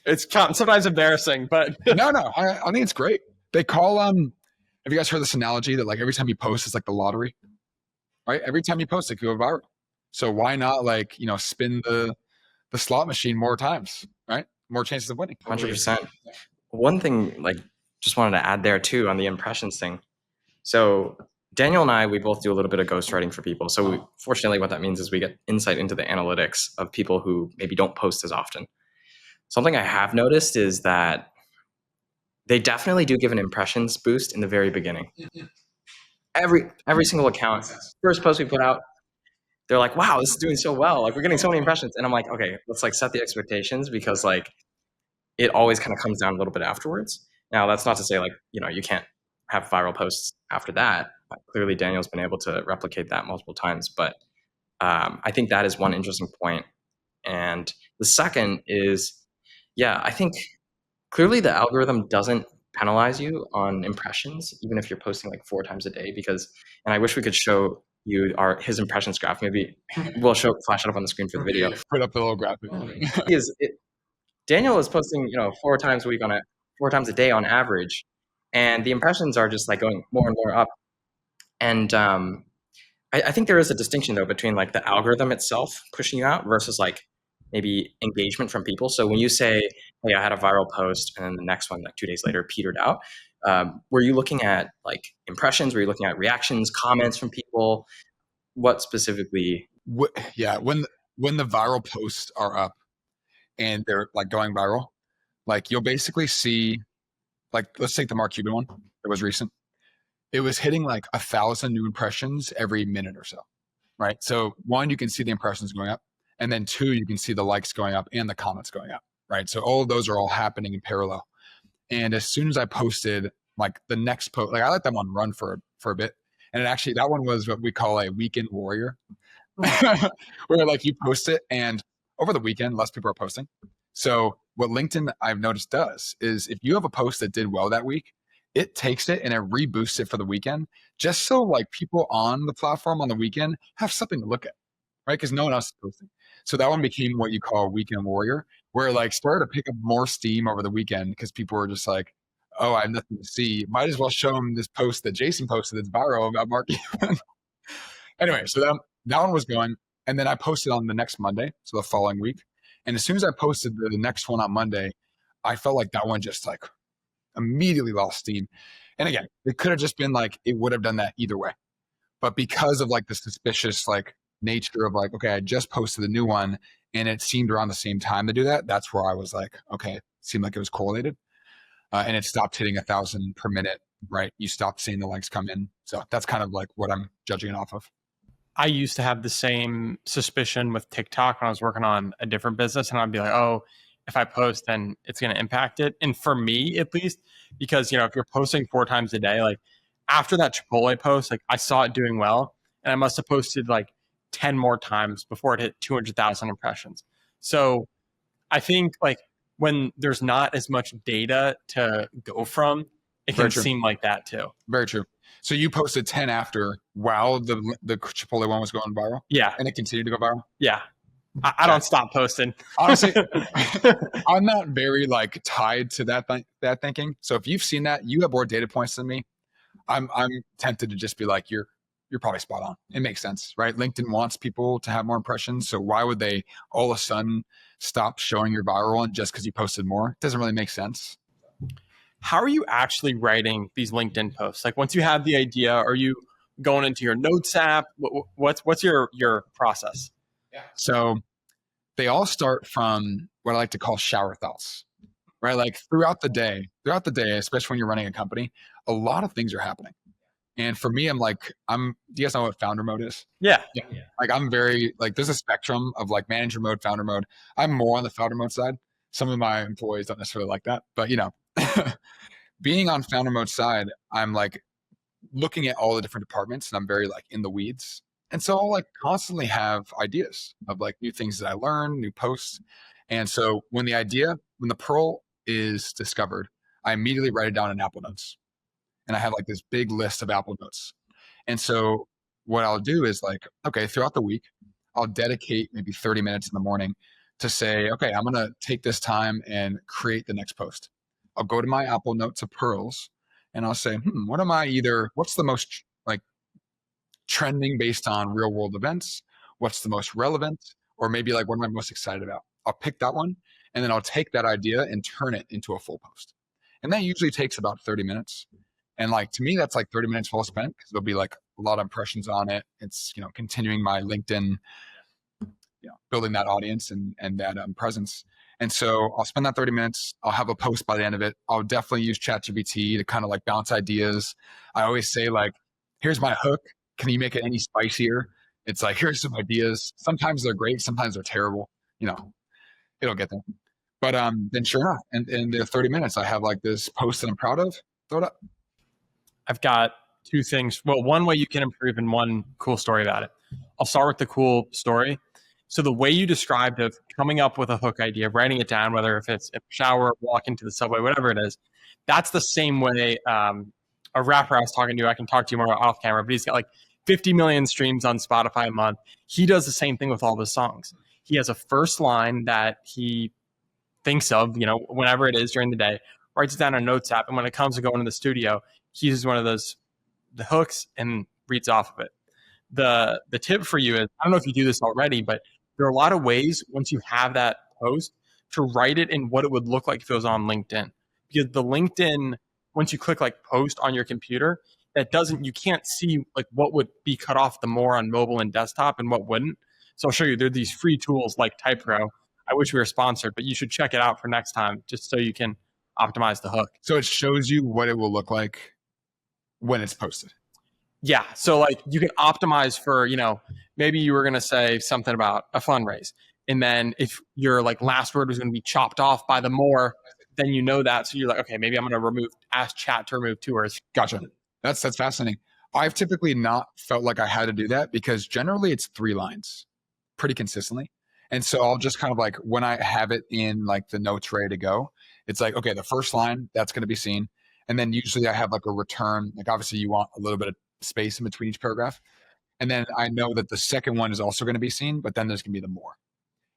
It's sometimes embarrassing, but no, I think it's great. They call have you guys heard this analogy that like every time you post, it's like the lottery, right? Every time you post, it could go viral. So why not like spin the slot machine more times, right? More chances of winning. 100%. One thing, like, just wanted to add there too on the impressions thing. So Daniel and I, we both do a little bit of ghostwriting for people. So fortunately, what that means is we get insight into the analytics of people who maybe don't post as often. Something I have noticed is that they definitely do give an impressions boost in the very beginning. Every single account, first post we put out, they're like, wow, this is doing so well. Like we're getting so many impressions. And I'm like, okay, let's like set the expectations because like it always kind of comes down a little bit afterwards. Now that's not to say like, you can't have viral posts after that. Clearly Daniel's been able to replicate that multiple times. But I think that is one interesting point. And the second is, I think clearly the algorithm doesn't penalize you on impressions, even if you're posting like 4 times a day and I wish we could show you his impressions graph. Maybe we'll flash it up on the screen for the video. Put up the little graphic. Daniel is posting, 4 times a week 4 times a day on average. And the impressions are just like going more and more up. And I think there is a distinction though between like the algorithm itself pushing you out versus like maybe engagement from people. So when you say, hey, I had a viral post and then the next one like 2 days later petered out, were you looking at like impressions? Were you looking at reactions, comments from people? What specifically? Yeah, when the viral posts are up and they're like going viral, like you'll basically see, like let's take the Mark Cuban one that was recent. It was hitting like 1,000 new impressions every minute or so, right? So 1, you can see the impressions going up, and then 2, you can see the likes going up and the comments going up, right? So all of those are all happening in parallel. And as soon as I posted like the next post, like I let that one run for a bit. And actually that one was what we call a weekend warrior, where like you post it and over the weekend, less people are posting. So what LinkedIn I've noticed does is if you have a post that did well that week, it takes it and it reboosts it for the weekend, just so like people on the platform on the weekend have something to look at, right? Because no one else is posting. So that one became what you call a weekend warrior, where like started to pick up more steam over the weekend because people were just like, oh, I have nothing to see. Might as well show them this post that Jason posted that's viral about Mark Cuban. Anyway, so that one was going. And then I posted on the next Monday, so the following week. And as soon as I posted the next one on Monday, I felt like that one just like immediately lost steam. And again, it could have just been like, it would have done that either way. But because of like the suspicious like nature of like, okay, I just posted a new one and it seemed around the same time to do that. That's where I was like, okay, it seemed like it was correlated. And it stopped hitting 1,000 per minute, right? You stopped seeing the likes come in. So that's kind of like what I'm judging it off of. I used to have the same suspicion with TikTok when I was working on a different business, and I'd be like, oh, if I post, then it's going to impact it. And for me, at least, because, if you're posting 4 times a day, like after that Chipotle post, like I saw it doing well, and I must have posted like 10 more times before it hit 200,000 impressions. So I think like when there's not as much data to go from, it Very can true. seem like that too. Very true. So you posted 10 after while the Chipotle one was going viral, Yeah. and it continued to go viral. Yeah. I don't stop posting. Honestly, I'm not very like tied to that thinking. So if you've seen that, you have more data points than me. I'm tempted to just be like, you're probably spot on. It makes sense, right? LinkedIn wants people to have more impressions. So why would they all of a sudden stop showing your viral one just because you posted more? It doesn't really make sense. How are you actually writing these LinkedIn posts? Like once you have the idea, are you going into your notes app? What's your process? Yeah. So they all start from what I like to call shower thoughts, right? Like throughout the day, especially when you're running a company, a lot of things are happening. And for me, do you guys know what founder mode is? Yeah. Like I'm very, like there's a spectrum of like manager mode, founder mode. I'm more on the founder mode side. Some of my employees don't necessarily like that, but being on founder mode side, I'm like looking at all the different departments and I'm very like in the weeds. And so I'll like constantly have ideas of like new things that I learn, new posts. And so when the pearl is discovered, I immediately write it down in Apple Notes. And I have like this big list of Apple Notes. And so what I'll do is like, okay, throughout the week, I'll dedicate maybe 30 minutes in the morning to say, okay, I'm going to take this time and create the next post. I'll go to my Apple Notes of pearls and I'll say, what's the most like trending based on real world events? What's the most relevant? Or maybe like, what am I most excited about? I'll pick that one and then I'll take that idea and turn it into a full post. And that usually takes about 30 minutes. And like, to me, that's like 30 minutes well spent because there'll be like a lot of impressions on it. It's, continuing my LinkedIn, building that audience and that presence. And so I'll spend that 30 minutes. I'll have a post by the end of it. I'll definitely use ChatGPT to kind of like bounce ideas. I always say like, here's my hook. Can you make it any spicier? It's like, here's some ideas. Sometimes they're great. Sometimes they're terrible. It'll get there. But then sure enough, in the 30 minutes, I have like this post that I'm proud of. Throw it up. I've got 2 things. Well, one way you can improve and one cool story about it. I'll start with the cool story. So the way you described of coming up with a hook idea, writing it down, whether if it's a shower, walk into the subway, whatever it is, that's the same way a rapper I was talking to, I can talk to you more off camera, but he's got like 50 million streams on Spotify a month. He does the same thing with all his songs. He has a first line that he thinks of, whenever it is during the day, writes it down on a notes app, and when it comes to going to the studio, he uses one of the hooks and reads off of it. The tip for you is, I don't know if you do this already, but there are a lot of ways once you have that post to write it in what it would look like if it was on LinkedIn. Because the LinkedIn, once you click like post on your computer, you can't see like what would be cut off the more on mobile and desktop and what wouldn't. So I'll show you. There are these free tools like TypePro. I wish we were sponsored, but you should check it out for next time just so you can optimize the hook. So it shows you what it will look like when it's posted. Yeah. So like you can optimize for, maybe you were going to say something about a fundraise. And then if your like last word was going to be chopped off by the more, then you know that. So you're like, okay, maybe I'm going to ask chat to remove 2 words. Gotcha. That's fascinating. I've typically not felt like I had to do that because generally it's 3 lines pretty consistently. And so I'll just kind of like, when I have it in like the notes ready to go, it's like, okay, the first line that's going to be seen. And then usually I have like a return, like obviously you want a little bit of space in between each paragraph. And then I know that the second one is also going to be seen, but then there's going to be the more.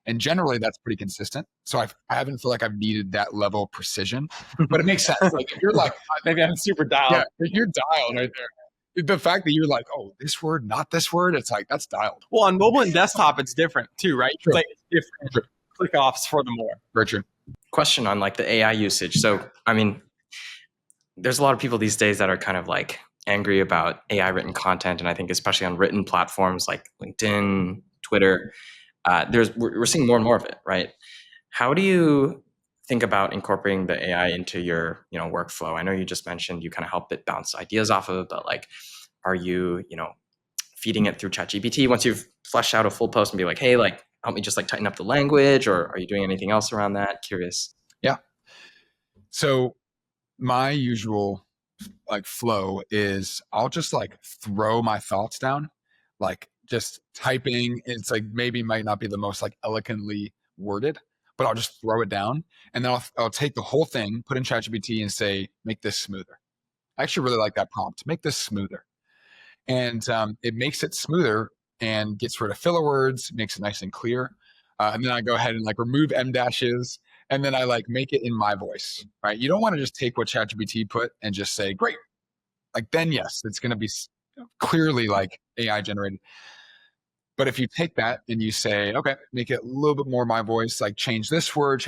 And generally that's pretty consistent. So I haven't felt like I've needed that level of precision, but it makes sense. Like if you're like, maybe I'm super dialed. Yeah, you're dialed right there. The fact that you're like, oh, this word, not this word, it's like, that's dialed. Well, on mobile and desktop, it's different too, right? True. Like it's different click offs for the more. Very true. Question on like the AI usage. So, I mean, there's a lot of people these days that are kind of like angry about AI written content, and I think especially on written platforms like LinkedIn, Twitter, we're seeing more and more of it, right? How do you think about incorporating the AI into your workflow? I know you just mentioned you kind of help it bounce ideas off of, but like, are you feeding it through ChatGPT once you've fleshed out a full post and be like, hey, like help me just like tighten up the language, or are you doing anything else around that? Curious. Yeah. So my usual like flow is I'll just like throw my thoughts down, like just typing. It's like maybe might not be the most like eloquently worded, but I'll just throw it down, and then I'll take the whole thing, put in ChatGPT, and say, make this smoother. I actually really like that prompt. Make this smoother, and it makes it smoother and gets rid of filler words, makes it nice and clear. And then I go ahead and like remove M dashes, and then I like make it in my voice. Right? You don't want to just take what ChatGPT put and just say, great. Like then yes, it's going to be clearly like AI generated. But if you take that and you say, okay, make it a little bit more my voice, like change this word,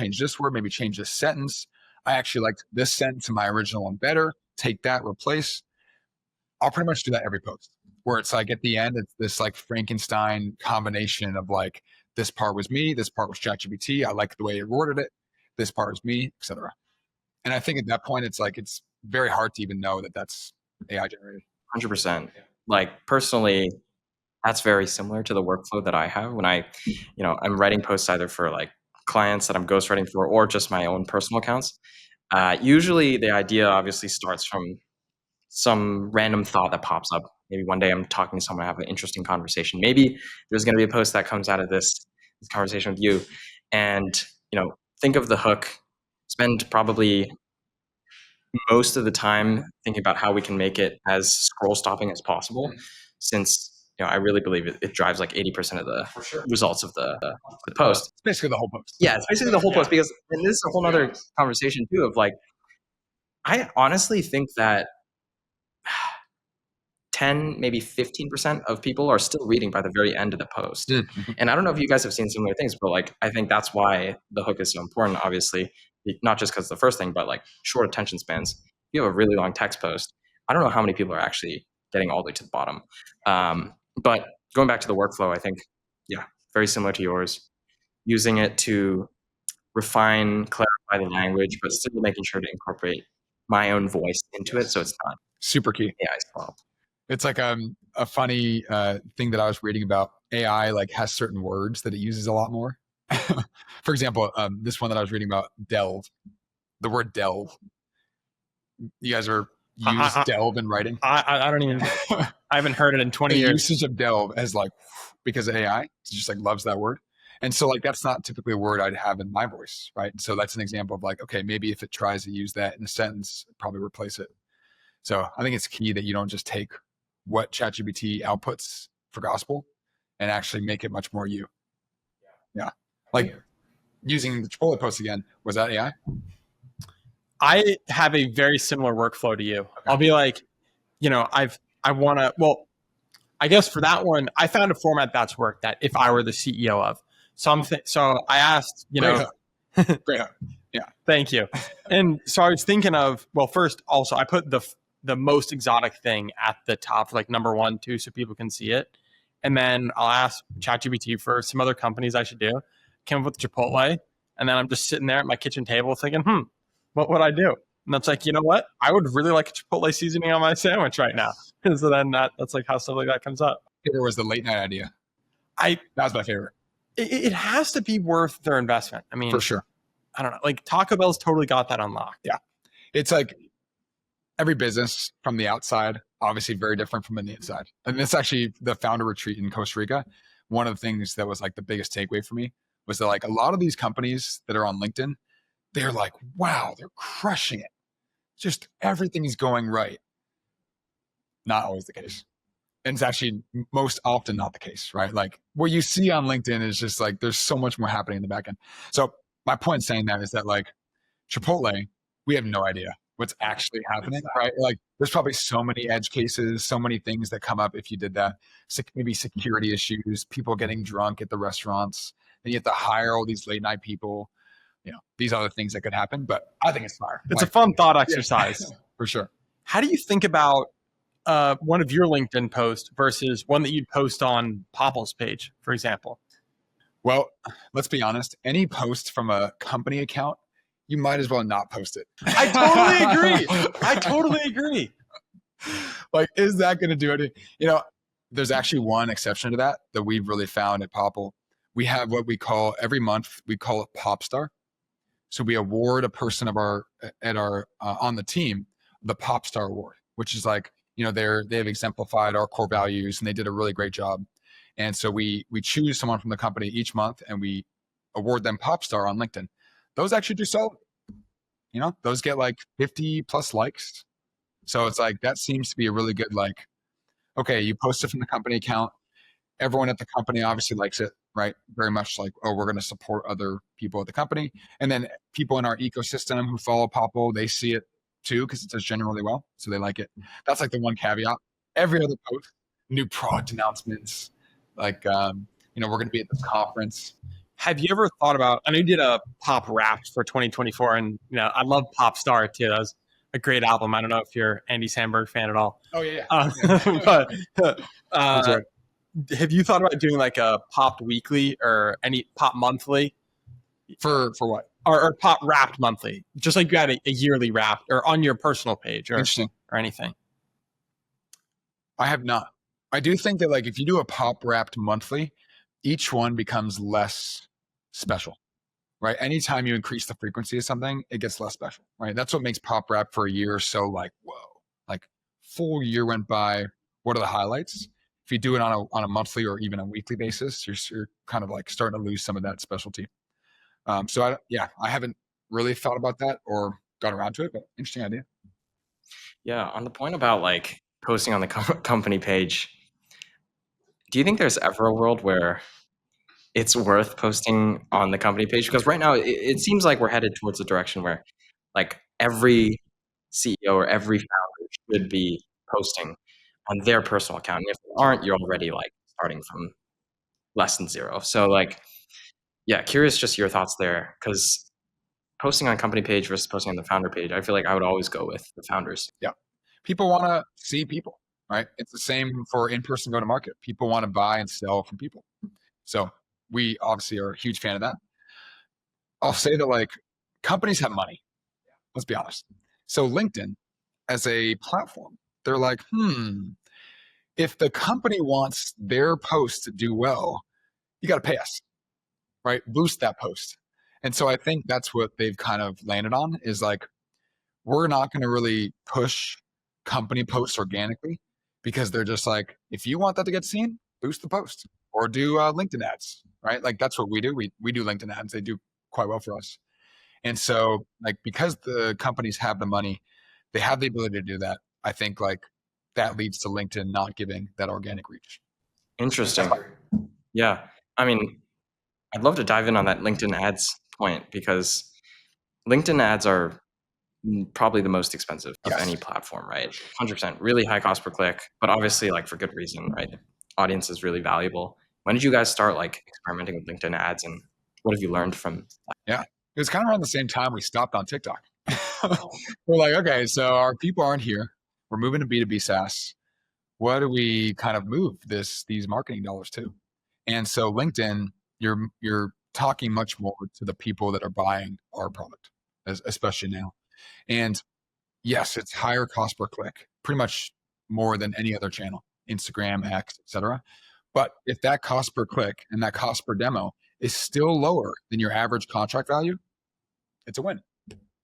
maybe change this sentence. I actually liked this sentence in my original one better. Take that, replace. I'll pretty much do that every post, where it's like at the end, it's this like Frankenstein combination of like, this part was me, this part was ChatGPT. I like the way it worded it. This part was me, etc. And I think at that point, it's like, it's very hard to even know that that's AI generated. 100%. Like personally, that's very similar to the workflow that I have when I'm writing posts either for like clients that I'm ghostwriting for or just my own personal accounts. Usually the idea obviously starts from some random thought that pops up. Maybe one day I'm talking to someone, I have an interesting conversation. Maybe there's going to be a post that comes out of this conversation with you, and think of the hook. Spend probably most of the time thinking about how we can make it as scroll stopping as possible, since I really believe it drives like 80% of the results of the post. It's basically the whole post. Yeah, it's basically the whole post, because and this is a whole other conversation too of like, I honestly think that 10, maybe 15% of people are still reading by the very end of the post. Mm-hmm. And I don't know if you guys have seen similar things, but like, I think that's why the hook is so important, obviously, not just because it's the first thing, but like short attention spans. If you have a really long text post, I don't know how many people are actually getting all the way to the bottom. But going back to the workflow, I think, yeah, very similar to yours, using it to refine, clarify the language, but still making sure to incorporate my own voice into it. So it's not super key. AI style. It's like a funny thing that I was reading about. AI like has certain words that it uses a lot more. For example, this one that I was reading about, delve. The word delve. You guys are use delve in writing? I don't even. I haven't heard it in 20 years. Usage of delve as like because of AI, it just like loves that word. And so like that's not typically a word I'd have in my voice, right? So that's an example of like, okay, maybe if it tries to use that in a sentence, probably replace it. So I think it's key that you don't just take what ChatGPT outputs for gospel and actually make it much more you. Yeah. Like using the Chipotle post again, was that AI? I have a very similar workflow to you. Okay. I'll be like, I guess for that one, I found a format that's worked that if I were the CEO of. So I asked, Great hook. Yeah. Thank you. And so I was thinking of, well, first also I put the most exotic thing at the top, like number 1, 2, so people can see it. And then I'll ask ChatGPT for some other companies I should do. Came up with Chipotle. And then I'm just sitting there at my kitchen table thinking, what would I do? And that's like, you know what? I would really like a Chipotle seasoning on my sandwich right now. And so then that's like how stuff like that comes up. Favorite was the late night idea. That was my favorite. It has to be worth their investment. I mean, for sure. I don't know. Like Taco Bell's totally got that unlocked. Yeah. It's like every business from the outside, obviously very different from the inside. And it's actually the founder retreat in Costa Rica. One of the things that was like the biggest takeaway for me was that like a lot of these companies that are on LinkedIn, they're like, wow, they're crushing it. Just everything is going right. Not always the case. And it's actually most often not the case, right? Like what you see on LinkedIn is just like, there's so much more happening in the back end. So my point in saying that is that like Chipotle, we have no idea what's actually happening, right? Like there's probably so many edge cases, so many things that come up if you did that. Maybe security issues, people getting drunk at the restaurants, and you have to hire all these late night people. These are the things that could happen, but I think it's fire. It's a fun thought exercise. Yeah, for sure. How do you think about one of your LinkedIn posts versus one that you'd post on Popl's page, for example? Well, let's be honest. Any post from a company account, you might as well not post it. I totally agree. I totally agree. Like, is that going to do anything? There's actually one exception to that we've really found at Popl. We have what we call every month, we call it Popstar. So we award a person on the team the Popstar Award, which is like, they've exemplified our core values and they did a really great job. And so we choose someone from the company each month and we award them Popstar on LinkedIn. Those actually do solid. Those get like 50 plus likes. So it's like, that seems to be a really good, like, okay, you post it from the company account. Everyone at the company obviously likes it, right? Very much like, oh, we're going to support other people at the company. And then people in our ecosystem who follow Popl, they see it too because it does generally well. So they like it. That's like the one caveat. Every other post, new product announcements, like, we're going to be at this conference. Have you ever thought about, I know you did a Pop Wrapped for 2024, and I love Pop Star too. That was a great album. I don't know if you're Andy Samberg fan at all. Oh yeah. But have you thought about doing like a Pop Weekly or any Pop Monthly? For what? Or Pop Wrapped Monthly, just like you had a yearly Wrapped, or on your personal page, or anything. I have not. I do think that like if you do a Pop Wrapped Monthly, each one becomes less special, right? Anytime you increase the frequency of something, it gets less special, right? That's what makes Pop Wrap for a year so like, whoa, like full year went by. What are the highlights? If you do it on a monthly or even a weekly basis, you're kind of like starting to lose some of that specialty. So I haven't really thought about that or got around to it, but interesting idea. Yeah. On the point about like posting on the company page, do you think there's ever a world where it's worth posting on the company page? Because right now it seems like we're headed towards a direction where like every CEO or every founder should be posting on their personal account. And if they aren't, you're already like starting from less than zero. So like, yeah, curious just your thoughts there. Because posting on company page versus posting on the founder page, I feel like I would always go with the founders. Yeah. People want to see people, right? It's the same for in-person go-to-market. People want to buy and sell from people. So we obviously are a huge fan of that. I'll say that like companies have money. Let's be honest. So LinkedIn as a platform, they're like, if the company wants their post to do well, you got to pay us, right? Boost that post. And so I think that's what they've kind of landed on is like, we're not going to really push company posts organically because they're just like, if you want that to get seen, boost the post or do LinkedIn ads, right? Like that's what we do. We do LinkedIn ads. They do quite well for us. And so like, because the companies have the money, they have the ability to do that. I think like that leads to LinkedIn not giving that organic reach. Interesting. Yeah. I mean, I'd love to dive in on that LinkedIn ads point because LinkedIn ads are probably the most expensive of any platform, right? 100%, really high cost per click, but obviously like for good reason, right? Audience is really valuable. When did you guys start like experimenting with LinkedIn ads and what have you learned from that? Yeah, it was kind of around the same time we stopped on TikTok. We're like, okay, so our people aren't here. We're moving to B2B SaaS. What do we kind of move these marketing dollars to? And so LinkedIn, you're talking much more to the people that are buying our product, especially now. And yes, it's higher cost per click, pretty much more than any other channel, Instagram, X, etc. But if that cost per click and that cost per demo is still lower than your average contract value, it's a win,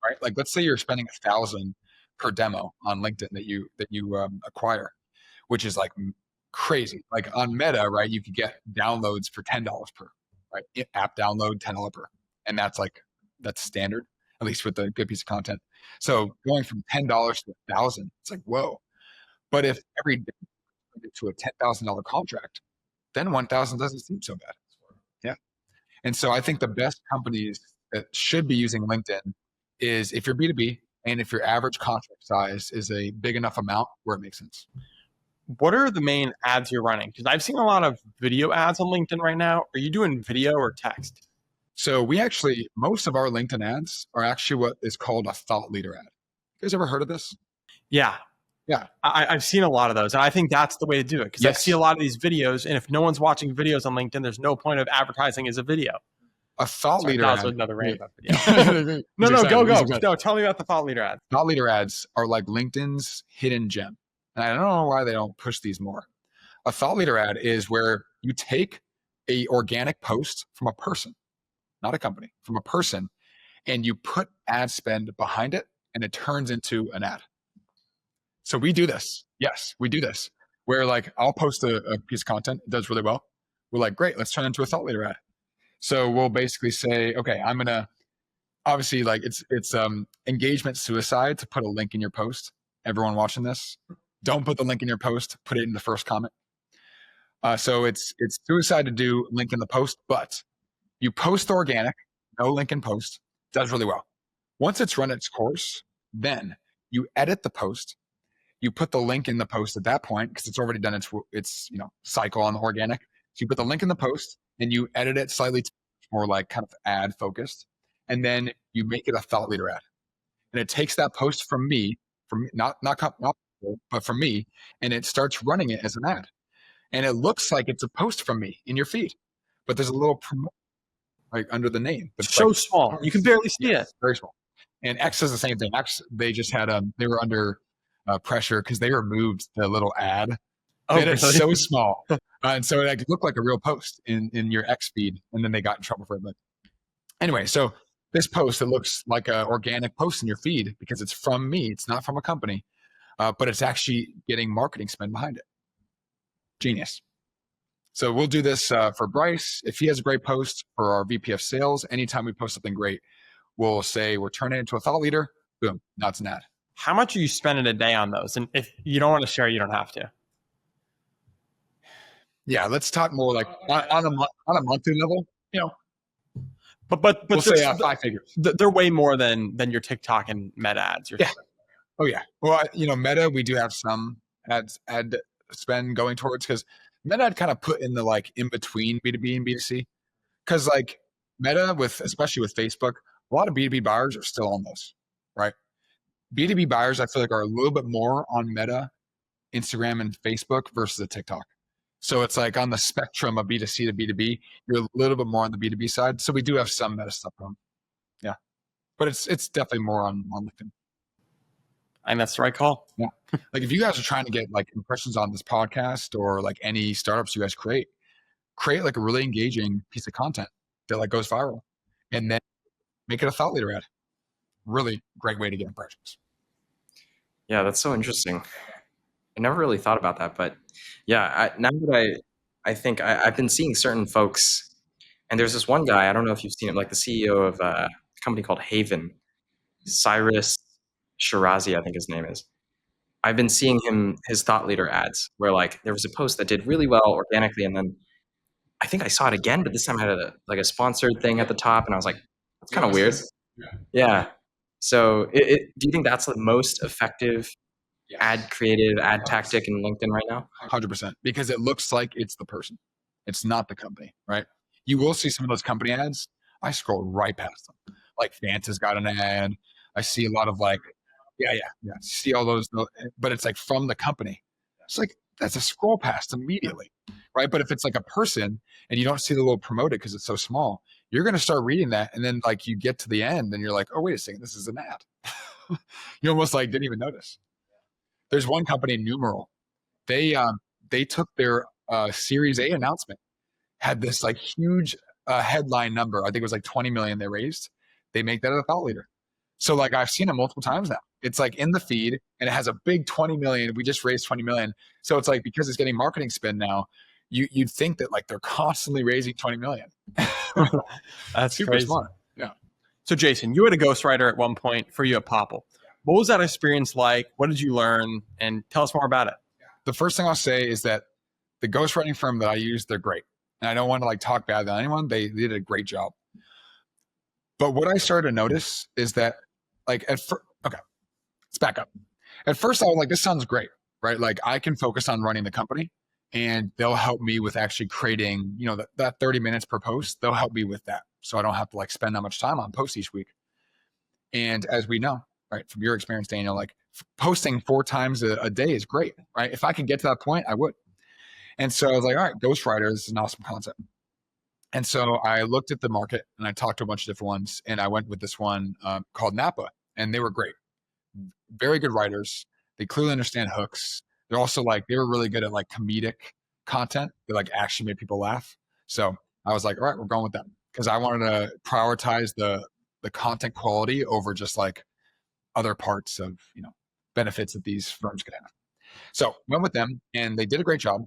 right? Like let's say you're spending $1,000 per demo on LinkedIn that you acquire, which is like crazy. Like on Meta, right? You could get downloads for $10 per, right? App download $10 per, and that's standard, at least with the good piece of content. So going from $10 to $1,000, it's like whoa. But if every day you get to a $10,000 contract, then 1,000 doesn't seem so bad. Yeah. And so I think the best companies that should be using LinkedIn is if you're B2B and if your average contract size is a big enough amount where it makes sense. What are the main ads you're running? Because I've seen a lot of video ads on LinkedIn right now. Are you doing video or text? So most of our LinkedIn ads are actually what is called a thought leader ad. You guys ever heard of this? Yeah. Yeah. I've seen a lot of those, and I think that's the way to do it, because I Yes. see a lot of these videos, and if no one's watching videos on LinkedIn, there's no point of advertising as a video. A thought Sorry, leader that was ad. another rant about video. These No, are no, exciting. These are go. exciting. No, tell me about the thought leader ad. Thought leader ads are like LinkedIn's hidden gem. And I don't know why they don't push these more. A thought leader ad is where you take a organic post from a person, not a company, from a person, and you put ad spend behind it, and it turns into an ad. So we do this. Yes, we do this. Where like I'll post a piece of content, it does really well. We're like, great, let's turn it into a thought leader ad. So we'll basically say, okay, I'm gonna obviously like it's engagement suicide to put a link in your post. Everyone watching this, don't put the link in your post, put it in the first comment. So it's suicide to do link in the post, but you post organic, no link in post, does really well. Once it's run its course, then you edit the post, you put the link in the post at that point because it's already done its cycle on the organic. So you put the link in the post and you edit it slightly more like kind of ad focused, and then you make it a thought leader ad, and it takes that post from me, not but from me, and it starts running it as an ad, and it looks like it's a post from me in your feed, but there's a little promote like under the name. But It's so small, you can barely see it. Very small. And X is the same thing. X, they just had they were under pressure because they removed the little ad. Oh, Made it really? so small, and so it looked like a real post in your X feed, and then they got in trouble for it. But anyway, so this post, it looks like an organic post in your feed because it's from me. It's not from a company, but it's actually getting marketing spend behind it. Genius. So we'll do this for Bryce. If he has a great post for our VP of sales, anytime we post something great, we'll say we're turning it into a thought leader. Boom, now it's an ad. How much are you spending a day on those? And if you don't want to share, you don't have to. Yeah, let's talk more like on a monthly level. But We'll say 5 figures. They're way more than your TikTok and Meta ads. Yeah. Oh yeah. Well, Meta, we do have some ad spend going towards, because Meta I'd kind of put in the like in between B2B and B2C, because like Meta especially with Facebook, a lot of B2B buyers are still on those, right? B2B buyers I feel like are a little bit more on Meta, Instagram, and Facebook versus a TikTok. So it's like on the spectrum of B2C to B2B, you're a little bit more on the B2B side. So we do have some Meta stuff on. Yeah. But it's definitely more on LinkedIn. And that's the right call. Yeah. Like if you guys are trying to get like impressions on this podcast or like any startups you guys create like a really engaging piece of content that like goes viral, and then make it a thought leader ad. Really great way to get impressions. Yeah, that's so interesting. I never really thought about that, but yeah, now that I think I've been seeing certain folks, and there's this one guy, I don't know if you've seen him, like the CEO of a company called Haven, Cyrus Shirazi, I think his name is. I've been seeing his thought leader ads where like there was a post that did really well organically, and then I think I saw it again, but this time I had a sponsored thing at the top, and I was like, that's kind of weird. Yeah. So do you think that's the most effective ad creative, ad tactic in LinkedIn right now? 100%, because it looks like it's the person. It's not the company, right? You will see some of those company ads. I scroll right past them. Like Fanta's got an ad. I see a lot of like, yeah. See all those, but it's like from the company. It's like, that's a scroll past immediately, right? But if it's like a person and you don't see the little promoted because it's so small, you're going to start reading that. And then like you get to the end and you're like, oh, wait a second, this is an ad. You almost like didn't even notice. There's one company, Numeral. They took their Series A announcement, had this like huge headline number. I think it was like 20 million they raised. They make that a thought leader. So like I've seen it multiple times now. It's like in the feed and it has a big 20 million. We just raised 20 million. So it's like, because it's getting marketing spend now, you'd think that like they're constantly raising 20 million. That's super crazy. smart. Yeah. So Jason, you had a ghostwriter at one point for you at Popl. What was that experience like? What did you learn? And tell us more about it. The first thing I'll say is that the ghostwriting firm that I use, they're great. And I don't want to like talk bad about anyone. They did a great job. But what I started to notice is that like okay, let's back up. At first I was like, this sounds great, right? Like I can focus on running the company and they'll help me with actually creating, that 30 minutes per post. They'll help me with that. So I don't have to like spend that much time on posts each week. And as we know, right, from your experience, Daniel, like posting 4 times a day is great, right? If I could get to that point, I would. And so I was like, all right, ghostwriters is an awesome concept. And so I looked at the market and I talked to a bunch of different ones, and I went with this one called Napa, and they were great. Very good writers. They clearly understand hooks. They're also like, they were really good at like comedic content that like actually made people laugh. So I was like, all right, we're going with them, because I wanted to prioritize the content quality over just like other parts of, benefits that these firms could have. So went with them, and they did a great job.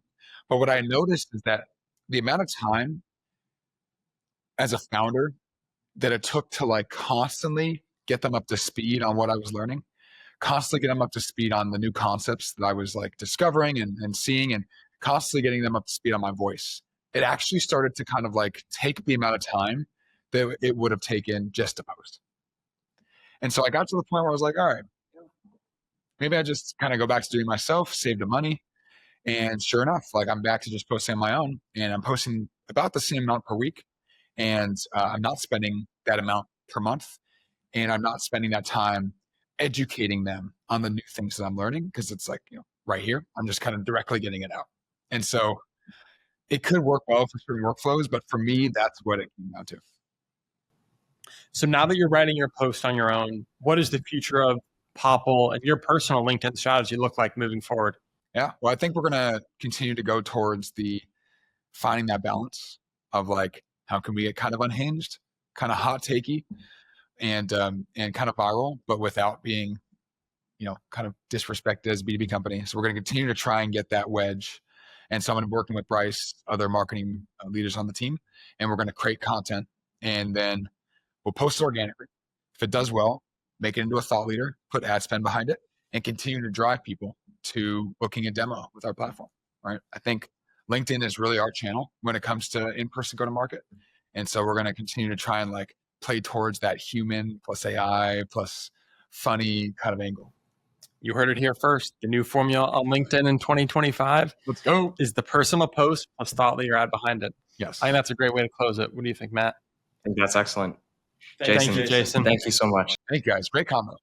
But what I noticed is that the amount of time as a founder that it took to like constantly get them up to speed on what I was learning, constantly get them up to speed on the new concepts that I was like discovering and seeing, and constantly getting them up to speed on my voice. It actually started to kind of like take the amount of time that it would have taken just to post. And so I got to the point where I was like, all right, maybe I just kind of go back to doing myself, save the money. And sure enough, like I'm back to just posting on my own, and I'm posting about the same amount per week. And I'm not spending that amount per month. And I'm not spending that time educating them on the new things that I'm learning, because it's like, right here, I'm just kind of directly getting it out. And so it could work well for certain workflows, but for me, that's what it came down to. So now that you're writing your post on your own, what is the future of Popl and your personal LinkedIn strategy look like moving forward? Yeah, well, I think we're going to continue to go towards the finding that balance of like, how can we get kind of unhinged, kind of hot takey, and kind of viral, but without being, kind of disrespected as a B2B company. So we're going to continue to try and get that wedge. And so I'm going to be working with Bryce, other marketing leaders on the team, and we're going to create content, and then we'll post it organically. If it does well, make it into a thought leader, put ad spend behind it, and continue to drive people to booking a demo with our platform, right? I think LinkedIn is really our channel when it comes to in-person go-to-market. And so we're going to continue to try and like play towards that human plus AI plus funny kind of angle. You heard it here first. The new formula on LinkedIn in 2025. Let's go. Is the personal post plus thought leader ad behind it. Yes. I think that's a great way to close it. What do you think, Matt? I think that's excellent. Thank you, Jason. Thank you so much. Thank you guys. Great comment.